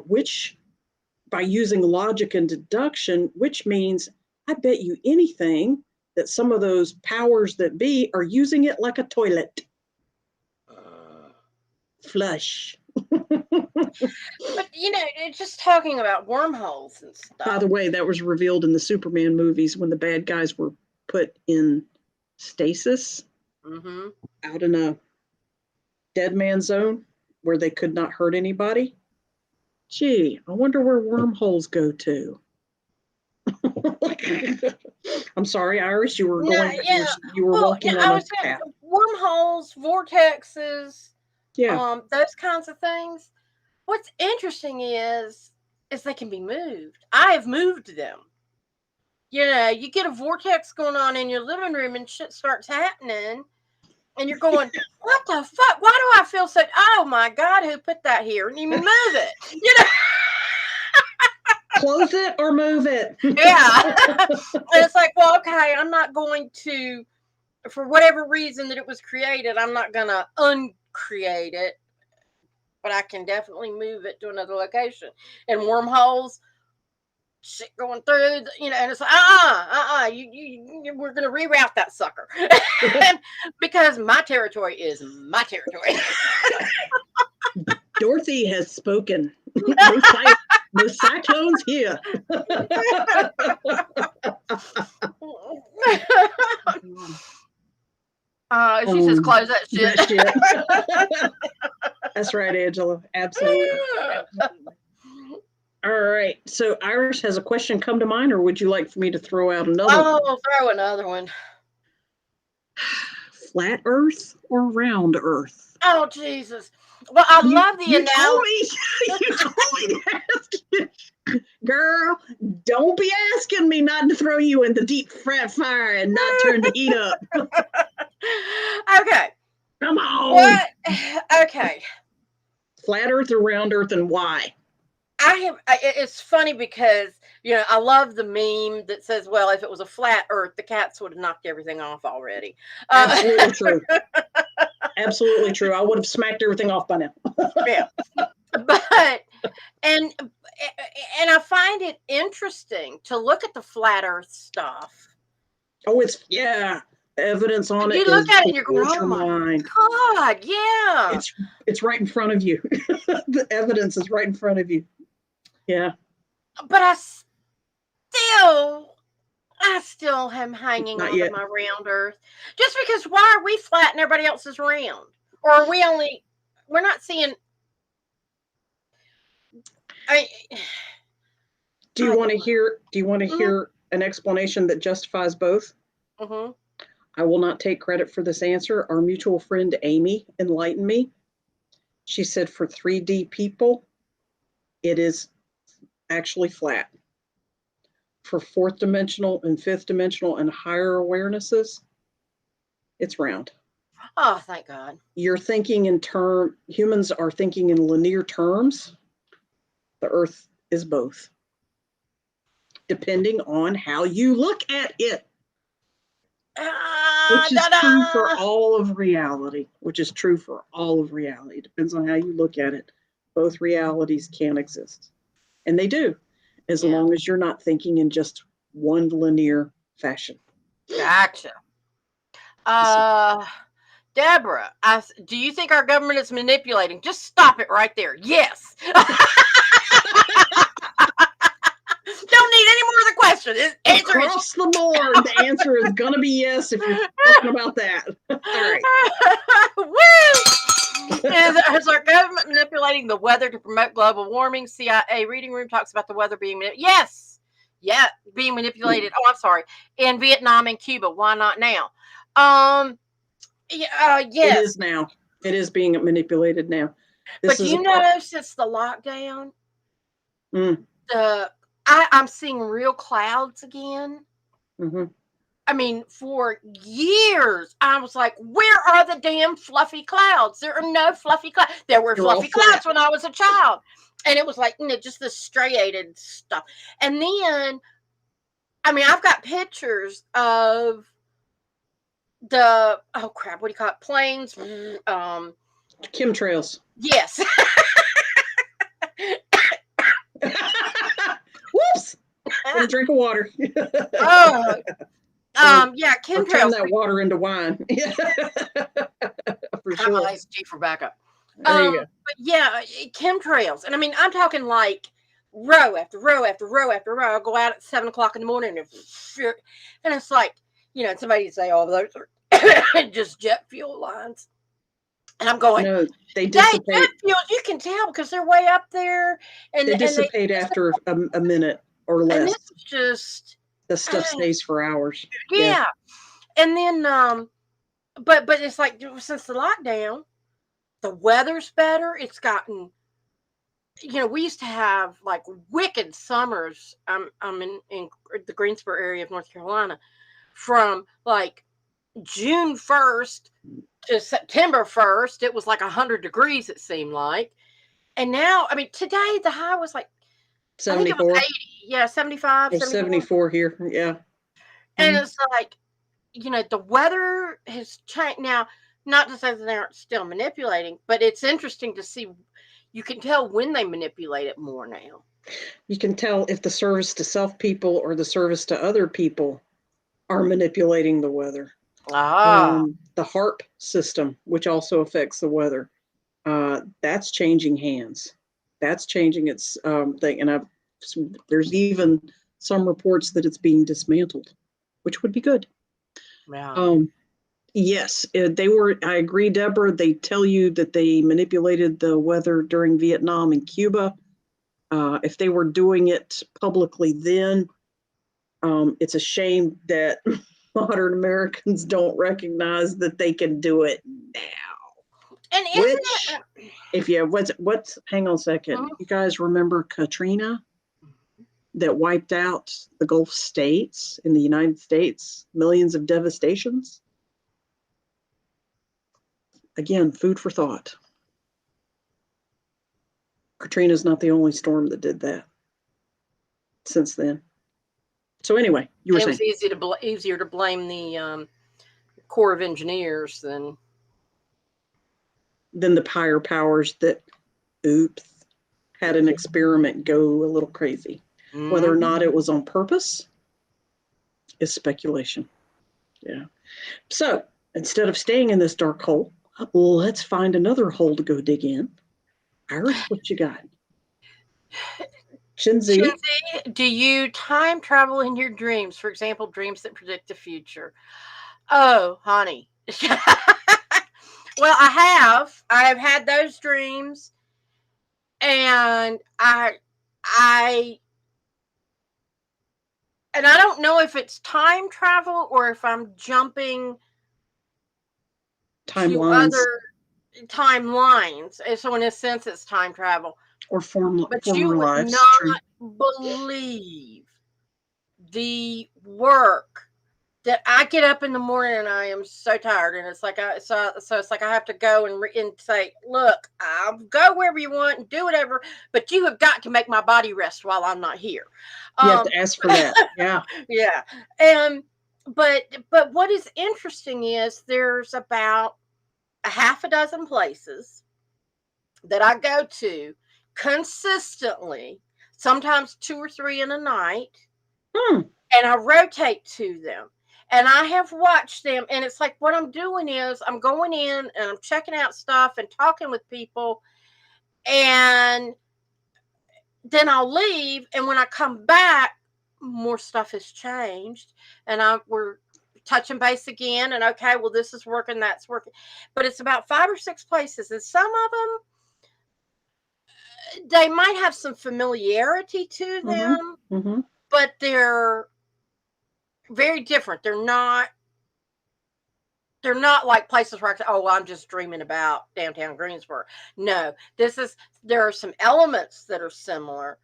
which by using logic and deduction, which means I bet you anything that some of those powers that be are using it like a toilet. Flush. But, it's just talking about wormholes and stuff. By the way, that was revealed in the Superman movies when the bad guys were put in stasis out in a dead man zone where they could not hurt anybody. Gee, I wonder where wormholes go to. I'm sorry, Iris, you were going. Yeah. You were walking on a path. Wormholes, vortexes, those kinds of things. What's interesting is they can be moved. I have moved them. You get a vortex going on in your living room and shit starts happening, and you're going, "What the fuck? Why do I feel so? Oh my God, who put that here?" And you move it. Close it or move it. Yeah. And it's like, well, okay, I'm not going to, for whatever reason that it was created, I'm not going to uncreate it, but I can definitely move it to another location. And wormholes, shit going through, and it's like, we're going to reroute that sucker. Because my territory is my territory. Dorothy has spoken. No cyclones here. She says, close that shit. That's right, Angela. Absolutely. All right. So Iris, has a question come to mind, or would you like for me to throw out another one? Oh, throw another one. Flat Earth or round Earth? Oh, Jesus. Well, I love the analogy. You told me to ask you. Girl, don't be asking me not to throw you in the deep fire and not turn the heat up. Okay. Come on. What? Okay. Flat Earth or round Earth, and why? It's funny because, I love the meme that says, well, if it was a flat Earth, the cats would have knocked everything off already. Absolutely true. Absolutely true. I would have smacked everything off by now. Yeah. But, and I find it interesting to look at the flat Earth stuff. Oh, evidence on it. You look at it and you're going, oh my God, yeah. It's right in front of you. The evidence is right in front of you. Yeah. But I still am hanging on to my round Earth. Just because, why are we flat and everybody else is round? Or are we're not seeing. Do you want to hear an explanation that justifies both? Mm-hmm. I will not take credit for this answer. Our mutual friend Amy enlightened me. She said for 3D people, it is actually flat. For fourth dimensional and fifth dimensional and higher awarenesses, it's round. Oh, thank God. You're thinking humans are thinking in linear terms. The Earth is both, depending on how you look at it. Which is true for all of reality. It depends on how you look at it. Both realities can exist. And they do, as long as you're not thinking in just one linear fashion. Gotcha. Deborah, do you think our government is manipulating? Just stop it right there. Yes. Don't need any more of the question. Across the board, the answer is going to be yes if you're talking about that. All right. Woo! Is our government manipulating the weather to promote global warming? CIA Reading Room talks about the weather being manipulated. Yes. Being manipulated. Oh, I'm sorry. In Vietnam and Cuba. Why not now? Yes. It is now. It is being manipulated now. But since the lockdown, I'm seeing real clouds again. Mm-hmm. I mean, for years, I was like, where are the damn fluffy clouds? There are no fluffy clouds. There were fluffy clouds when I was a child. And it was like, just the striated stuff. And then, I've got pictures of the, what do you call it? Planes. Chemtrails. Yes. Get a drink of water. Oh, yeah, Or turn chemtrails. that water into wine. For Have sure. a iced tea for backup. There you go. But yeah, chemtrails, and I mean, I'm talking like row after row after row after row. I'll go out at 7 o'clock in the morning, and it's like, somebody say, "Oh, those are just jet fuel lines," and I'm going, No, they jet dissipate. fuels. You can tell because they're way up there, and They they dissipate after a minute or and less. this is just The stuff stays for hours. yeah. And then but it's like since the lockdown, the weather's better. It's gotten, we used to have like wicked summers. I'm in the Greensboro area of North Carolina, from like June 1st to September 1st. It was like 100 degrees, it seemed like. And now, I mean, today the high was like, I think it was 74. 80. Yeah, 75, There's 74 here. Yeah. And it's like, the weather has changed. Now, not to say that they aren't still manipulating, but it's interesting to see. You can tell when they manipulate it more now. You can tell if the service to self people or the service to other people are manipulating the weather. The HARP system, which also affects the weather, that's changing hands. That's changing its thing. And there's even some reports that it's being dismantled, which would be good. Yeah. Yes, they were. I agree, Deborah. They tell you that they manipulated the weather during Vietnam and Cuba. If they were doing it publicly then, it's a shame that modern Americans don't recognize that they can do it now. And Which, if you what's hang on a second, you guys remember Katrina that wiped out the Gulf states in the United States, millions of devastations? Again, food for thought. Katrina's not the only storm that did that since then. So anyway, you were saying it was easier to blame the Corps of Engineers than the higher powers that, had an experiment go a little crazy. Whether or not it was on purpose is speculation. Yeah. So instead of staying in this dark hole, let's find another hole to go dig in. Iris, what you got? Chinzi, do you time travel in your dreams? For example, dreams that predict the future. Oh, honey. Well, I have had those dreams, and I don't know if it's time travel or if I'm jumping to other timelines. So in a sense, it's time travel. Or but you would lives. not True. believe the work that I get up in the morning and I am so tired, and it's like so it's like I have to go and say, look, I'll go wherever you want and do whatever, but you have got to make my body rest while I'm not here. You have to ask for that. Yeah. Yeah. And but what is interesting is there's about a half a dozen places that I go to consistently, sometimes 2 or 3 in a night, and I rotate to them. And I have watched them, and it's like what I'm doing is I'm going in and I'm checking out stuff and talking with people, and then I'll leave, and when I come back, more stuff has changed, and we're touching base again, and okay, well, this is working, that's working. But it's about 5 or 6 places, and some of them, they might have some familiarity to them, but they're very different. They're not like places where I say, oh, well, I'm just dreaming about downtown Greensboro. No, there are some elements that are similar,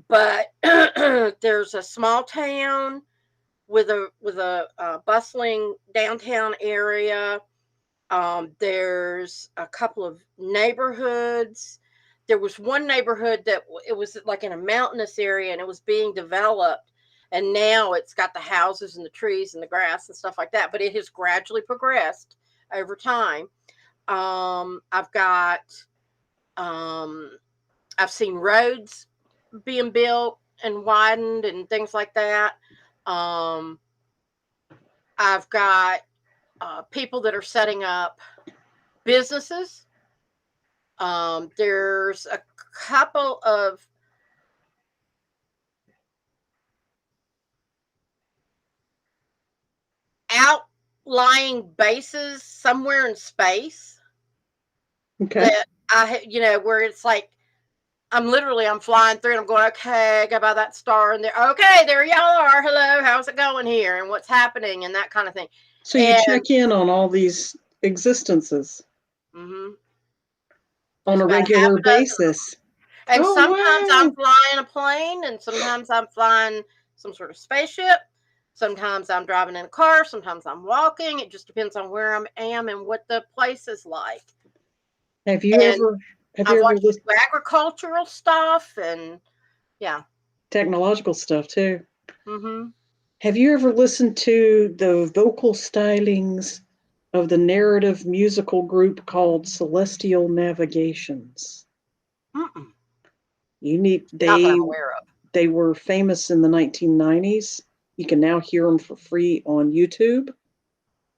but there's a small town with a bustling downtown area. There's a couple of neighborhoods. There was one neighborhood that it was like in a mountainous area, and it was being developed. And now it's got the houses and the trees and the grass and stuff like that. But it has gradually progressed over time. I've got, I've seen roads being built and widened and things like that. I've got people that are setting up businesses. There's a couple of outlying bases somewhere in space. Okay. That where it's like I'm flying through and I'm going, okay, I go by that star and there y'all are. Hello, how's it going here? And what's happening and that kind of thing. So you check in on all these existences on a regular basis. And sometimes I'm flying a plane and sometimes I'm flying some sort of spaceship. Sometimes I'm driving in a car. Sometimes I'm walking. It just depends on where I am and what the place is like. Have you ever watched agricultural stuff and technological stuff too? Mm-hmm. Have you ever listened to the vocal stylings of the narrative musical group called Celestial Navigations? Mm-mm. Not that I'm aware of. They were famous in the 1990s. You can now hear them for free on YouTube.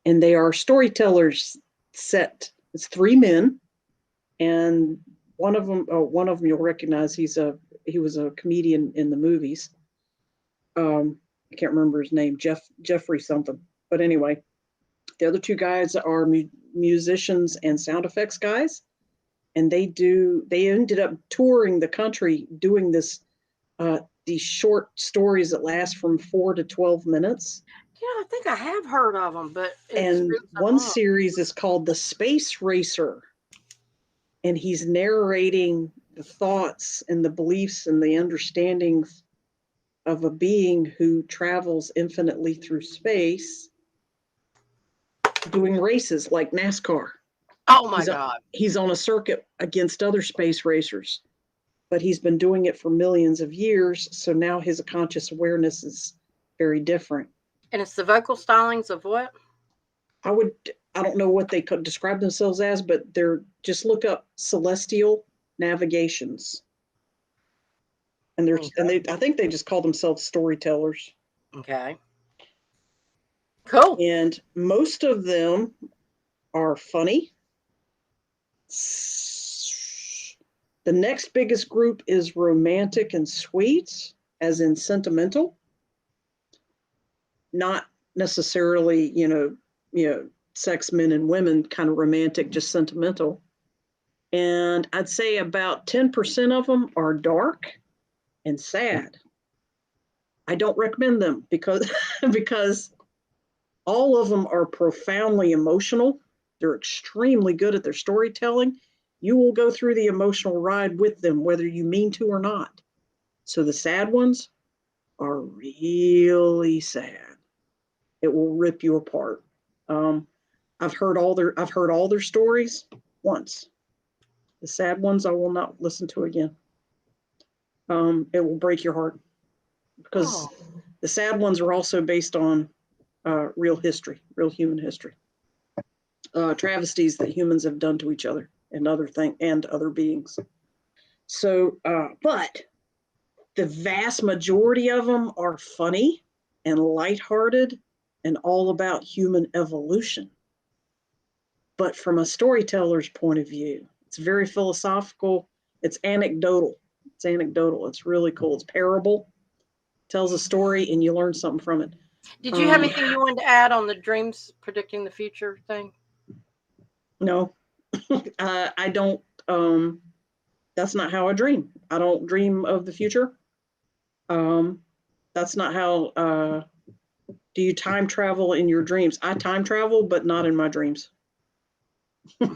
And they are storytellers set. It's 3 men. And one of them you'll recognize. He was a comedian in the movies. I can't remember his name, Jeffrey something. But anyway, the other 2 guys are musicians and sound effects guys. And they ended up touring the country doing these short stories that last from 4 to 12 minutes. Yeah, I think I have heard of them, but one series is called The Space Racer. And he's narrating the thoughts and the beliefs and the understandings of a being who travels infinitely through space, doing races like NASCAR. Oh my God. He's on a circuit against other space racers, but he's been doing it for millions of years. So now his conscious awareness is very different. And it's the vocal stylings of what? I don't know what they could describe themselves as, but just look up Celestial Navigations. And I think they just call themselves storytellers. Okay. Cool. And most of them are funny. The next biggest group is romantic and sweet, as in sentimental. Not necessarily, sex, men and women, kind of romantic, just sentimental. And I'd say about 10% of them are dark and sad. I don't recommend them because all of them are profoundly emotional. They're extremely good at their storytelling. You will go through the emotional ride with them, whether you mean to or not. So the sad ones are really sad. It will rip you apart. I've heard all their stories once. The sad ones I will not listen to again. It will break your heart because the sad ones are also based on real history, real human history, travesties that humans have done to each other and other beings. So, but the vast majority of them are funny and lighthearted and all about human evolution. But from a storyteller's point of view, it's very philosophical. It's anecdotal. It's really cool. It's parable. Tells a story and you learn something from it. Did you have anything you wanted to add on the dreams predicting the future thing? No, I don't. That's not how I dream. I don't dream of the future. That's not how. Do you time travel in your dreams? I time travel, but not in my dreams. There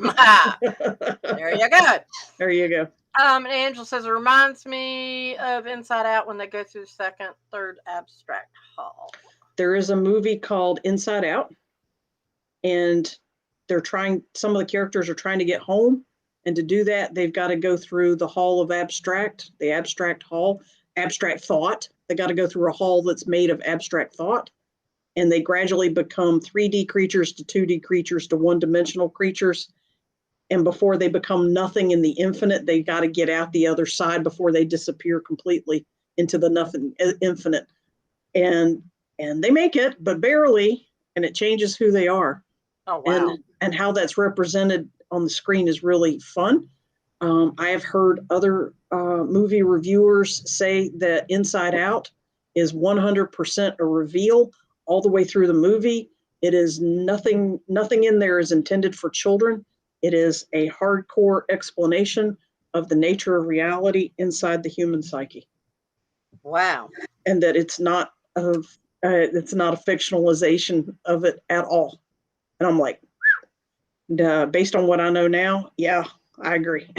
you go. There you go. And Angel says it reminds me of Inside Out when they go through the second, third abstract hall. There is a movie called Inside Out, and some of the characters are trying to get home. And to do that, they've got to go through the hall of abstract, the abstract hall, abstract thought. They got to go through a hall that's made of abstract thought. And they gradually become 3D creatures to 2D creatures to one-dimensional creatures. And before they become nothing in the infinite, they got to get out the other side before they disappear completely into the nothing, infinite. And they make it, but barely, and it changes who they are. Oh, wow. And how that's represented on the screen is really fun. I have heard other movie reviewers say that Inside Out is 100% a reveal all the way through the movie. It is nothing in there is intended for children. It is a hardcore explanation of the nature of reality inside the human psyche. Wow. And that it's not a fictionalization of it at all. And I'm like, based on what I know now, yeah, I agree.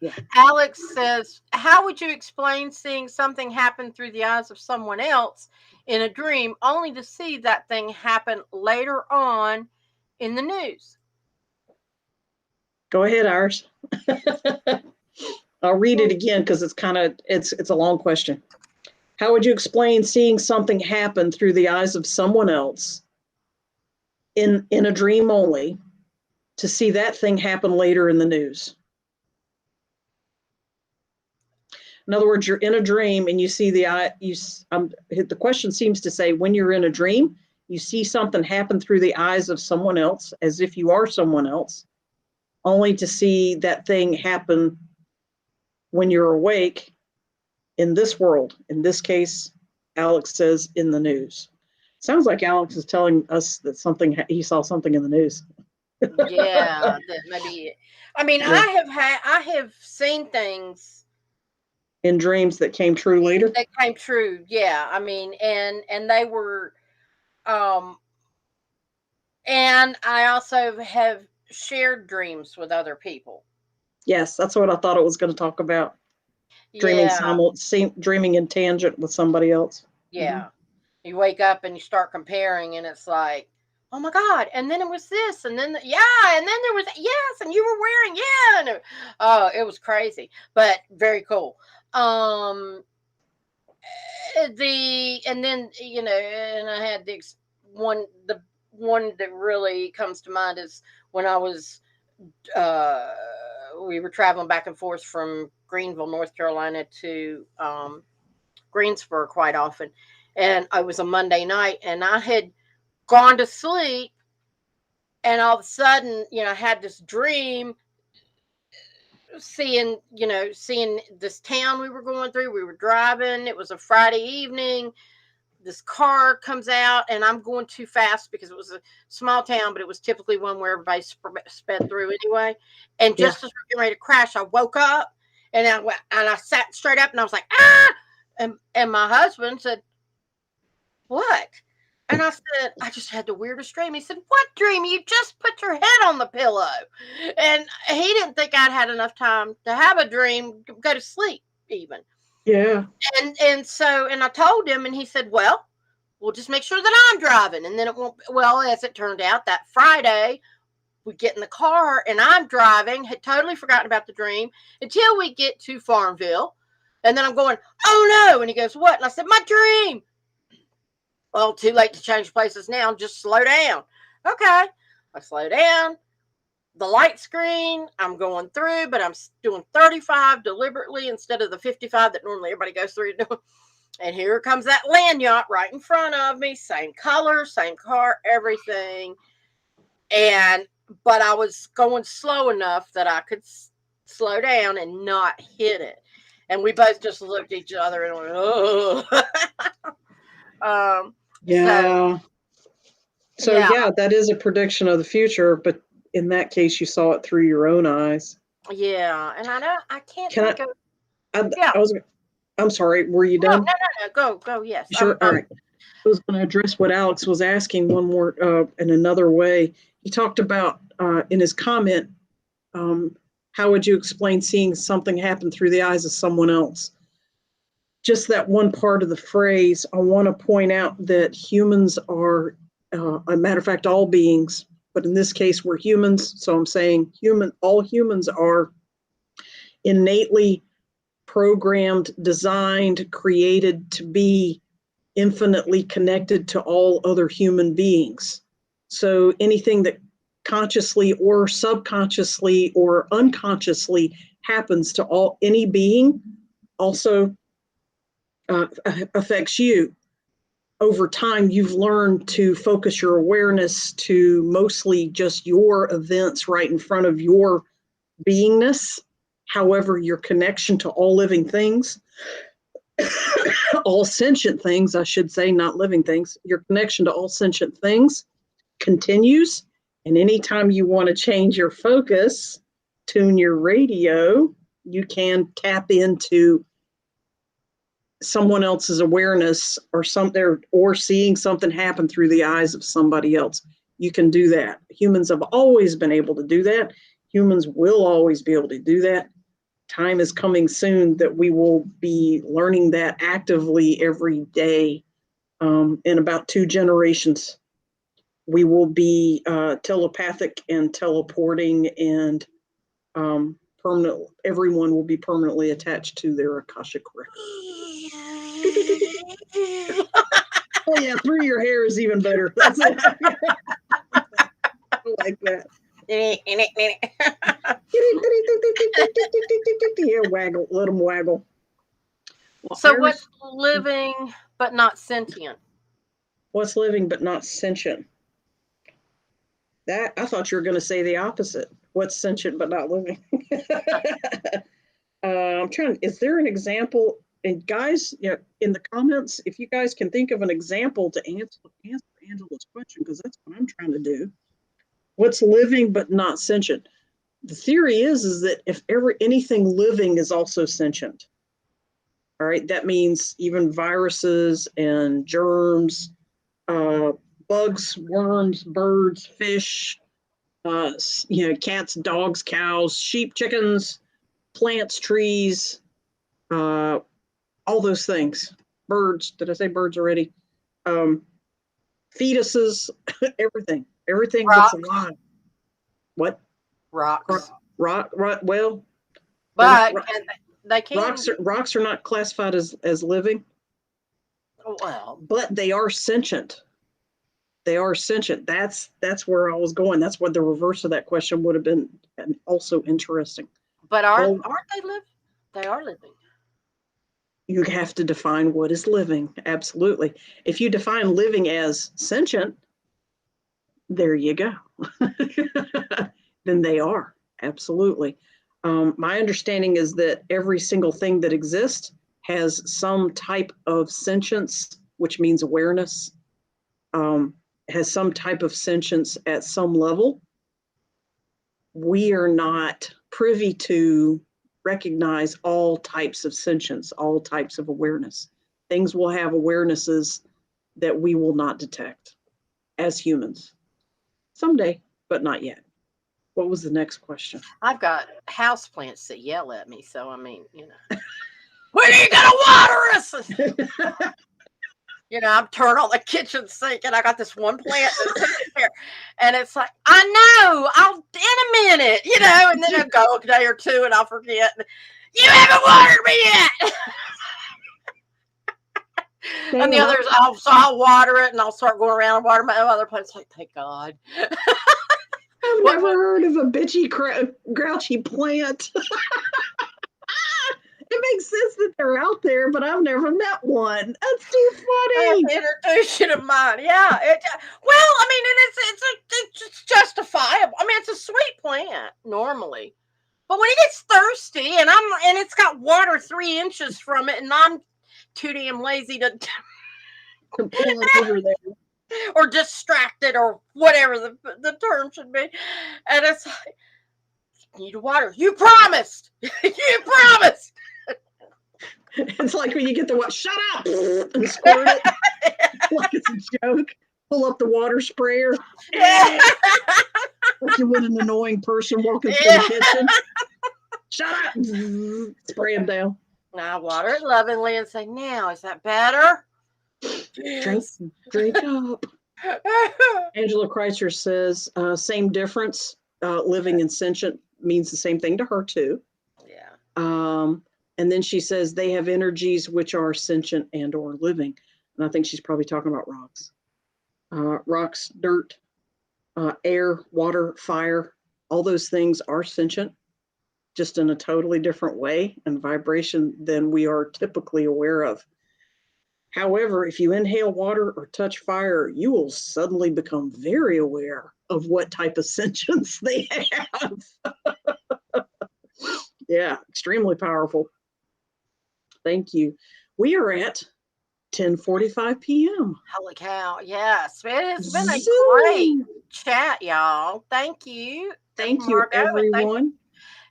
Yeah. Alex says, how would you explain seeing something happen through the eyes of someone else in a dream, only to see that thing happen later on in the news? Go ahead, Iris. I'll read it again because it's a long question. How would you explain seeing something happen through the eyes of someone else in a dream only, to see that thing happen later in the news? In other words, you're in a dream and you see the question seems to say, when you're in a dream, you see something happen through the eyes of someone else, as if you are someone else, only to see that thing happen when you're awake in this world. In this case, Alex says in the news. Sounds like Alex is telling us that he saw something in the news. Yeah, that maybe. I mean, yeah. I have seen things in dreams that came true later. That came true, yeah. I mean, and they were, and I also have shared dreams with other people. Yes, that's what I thought it was going to talk about. Dreaming dreaming in tangent with somebody else. Yeah. Mm-hmm. You wake up and you start comparing, and it's like, oh my God. And then it was this, and then, and then there was, yes, and you were wearing, and it was crazy, but very cool. And then, and I had the one that really comes to mind is when I was, we were traveling back and forth from Greenville, North Carolina to Greensboro quite often. And it was a Monday night, and I had gone to sleep, and all of a sudden, I had this dream seeing this town we were going through. We were driving. It was a Friday evening. This car comes out, and I'm going too fast because it was a small town, but it was typically one where everybody sped through anyway. And just as we're getting ready to crash, I woke up, and I sat straight up, and I was like, ah! And my husband said, what? And I said, I just had the weirdest dream. He said, what dream? You just put your head on the pillow. And he didn't think I'd had enough time to have a dream, go to sleep even. Yeah. And so I told him, and he said, well, we'll just make sure that I'm driving. And then it won't, well, as it turned out, that Friday, we get in the car, and I'm driving, had totally forgotten about the dream until we get to Farmville. And then I'm going, oh no. And he goes, what? And I said, my dream. Well, too late to change places now. Just slow down. Okay. I slow down. The light screen, I'm going through, but I'm doing 35 deliberately instead of the 55 that normally everybody goes through. And here comes that land yacht right in front of me. Same color, same car, everything. But I was going slow enough that I could slow down and not hit it. And we both just looked at each other and went, oh. Yeah. So that is a prediction of the future, but in that case, you saw it through your own eyes. Yeah, and I can't think of. I'm sorry. Were you done? No. Go. Yes. Sure. All right. I was going to address what Alex was asking one more in another way. He talked about in his comment, how would you explain seeing something happen through the eyes of someone else? Just that one part of the phrase, I want to point out that humans are, a matter of fact, all beings, but in this case, we're humans. So I'm saying all humans are innately programmed, designed, created to be infinitely connected to all other human beings. So anything that consciously or subconsciously or unconsciously happens to any being also affects you. Over time, you've learned to focus your awareness to mostly just your events right in front of your beingness. However, your connection to all living things, all sentient things, I should say, not living things, your connection to all sentient things continues. And anytime you want to change your focus, tune your radio, you can tap into someone else's awareness or something, or seeing something happen through the eyes of somebody else. You can do that. Humans have always been able to do that. Humans will always be able to do that. Time is coming soon that we will be learning that actively every day. In about 2 generations, we will be telepathic and teleporting, and permanent. Everyone will be permanently attached to their Akashic record. Oh yeah, through your hair is even better. That's it. I like that. Yeah, waggle, let them waggle. Well, so what's living but not sentient? What's living but not sentient? That I thought you were going to say the opposite. What's sentient but not living? I'm trying. Is there an example? And guys, in the comments, if you guys can think of an example to answer Angela's question, because that's what I'm trying to do. What's living but not sentient? The theory is that if anything living is also sentient. All right, that means even viruses and germs, bugs, worms, birds, fish, cats, dogs, cows, sheep, chickens, plants, trees, all those things. Birds, did I say birds already? Fetuses, everything Rocks. that's alive. What? Rocks. Rock, well. But they can. Rocks are not classified as living. Well. But they are sentient. They are sentient. That's where I was going. That's what the reverse of that question would have been also interesting. But aren't they living? They are living. You have to define what is living. Absolutely. If you define living as sentient, there you go. Then they are. Absolutely. My understanding is that every single thing that exists has some type of sentience, which means awareness, has some type of sentience at some level. We are not privy to recognize all types of sentience, all types of awareness. Things will have awarenesses that we will not detect as humans. Someday, but not yet. What was the next question? I've got houseplants that yell at me, so I mean, when are you gonna water us? I'm turning on the kitchen sink and I got this one plant that's sitting there, and it's like, I know, I'll in a minute, and then I'll go a day or two and I'll forget. You haven't watered me yet. And the others, I'll water it and I'll start going around and water my other plants. Like, thank God. I've never heard of a bitchy, grouchy plant. It makes sense that they're out there, but I've never met one. That's too funny. I'll introduce you to mine. Yeah. I mean, it's justifiable. I mean, it's a sweet plant normally, but when it gets thirsty and it's got water 3 inches from it, and I'm too damn lazy to pull it over there. Or distracted, or whatever the term should be. And it's like, you need to water. You promised. You promised. It's like when you get the what? Shut up and squirt it. Like it's a joke. Pull up the water sprayer. Yeah. Like you would an annoying person walking through the kitchen. Shut up. Spray them down. Now water it lovingly and say, now, is that better? Drink up. Angela Kreitzer says, same difference. Living and sentient means the same thing to her too. Yeah. And then she says they have energies which are sentient and or living. And I think she's probably talking about rocks. Rocks, dirt, air, water, fire, all those things are sentient. just in a totally different way and vibration than we are typically aware of. However, if you inhale water or touch fire, you will suddenly become very aware of what type of sentience they have. Yeah, extremely powerful. Thank you. We are at 10:45 p.m. Holy cow. Yes. It has been a great chat, y'all. Thank you. Thank you, everyone. Thank you,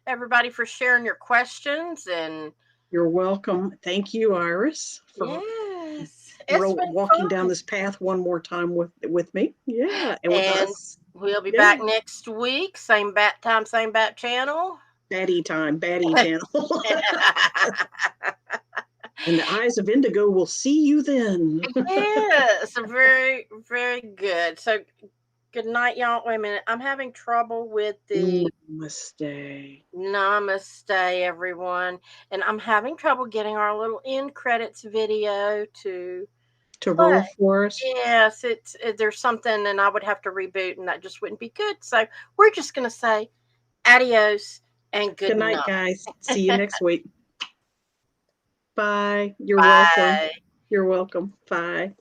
everybody, for sharing your questions. And you're welcome. Thank you, Iris, for walking down this path one more time with me. Yeah. And with us. We'll be back next week. Same bat time, same bat channel. Baddie time, baddie channel. And the eyes of indigo will see you then. Yes, very, very good. So good night, y'all. Wait a minute. I'm having trouble with the Namaste. Namaste, everyone. And I'm having trouble getting our little end credits video to roll for us. Yes, there's something, and I would have to reboot, and that just wouldn't be good. So we're just going to say adios and good night, guys. See you next week. Bye. You're welcome. You're welcome. Bye.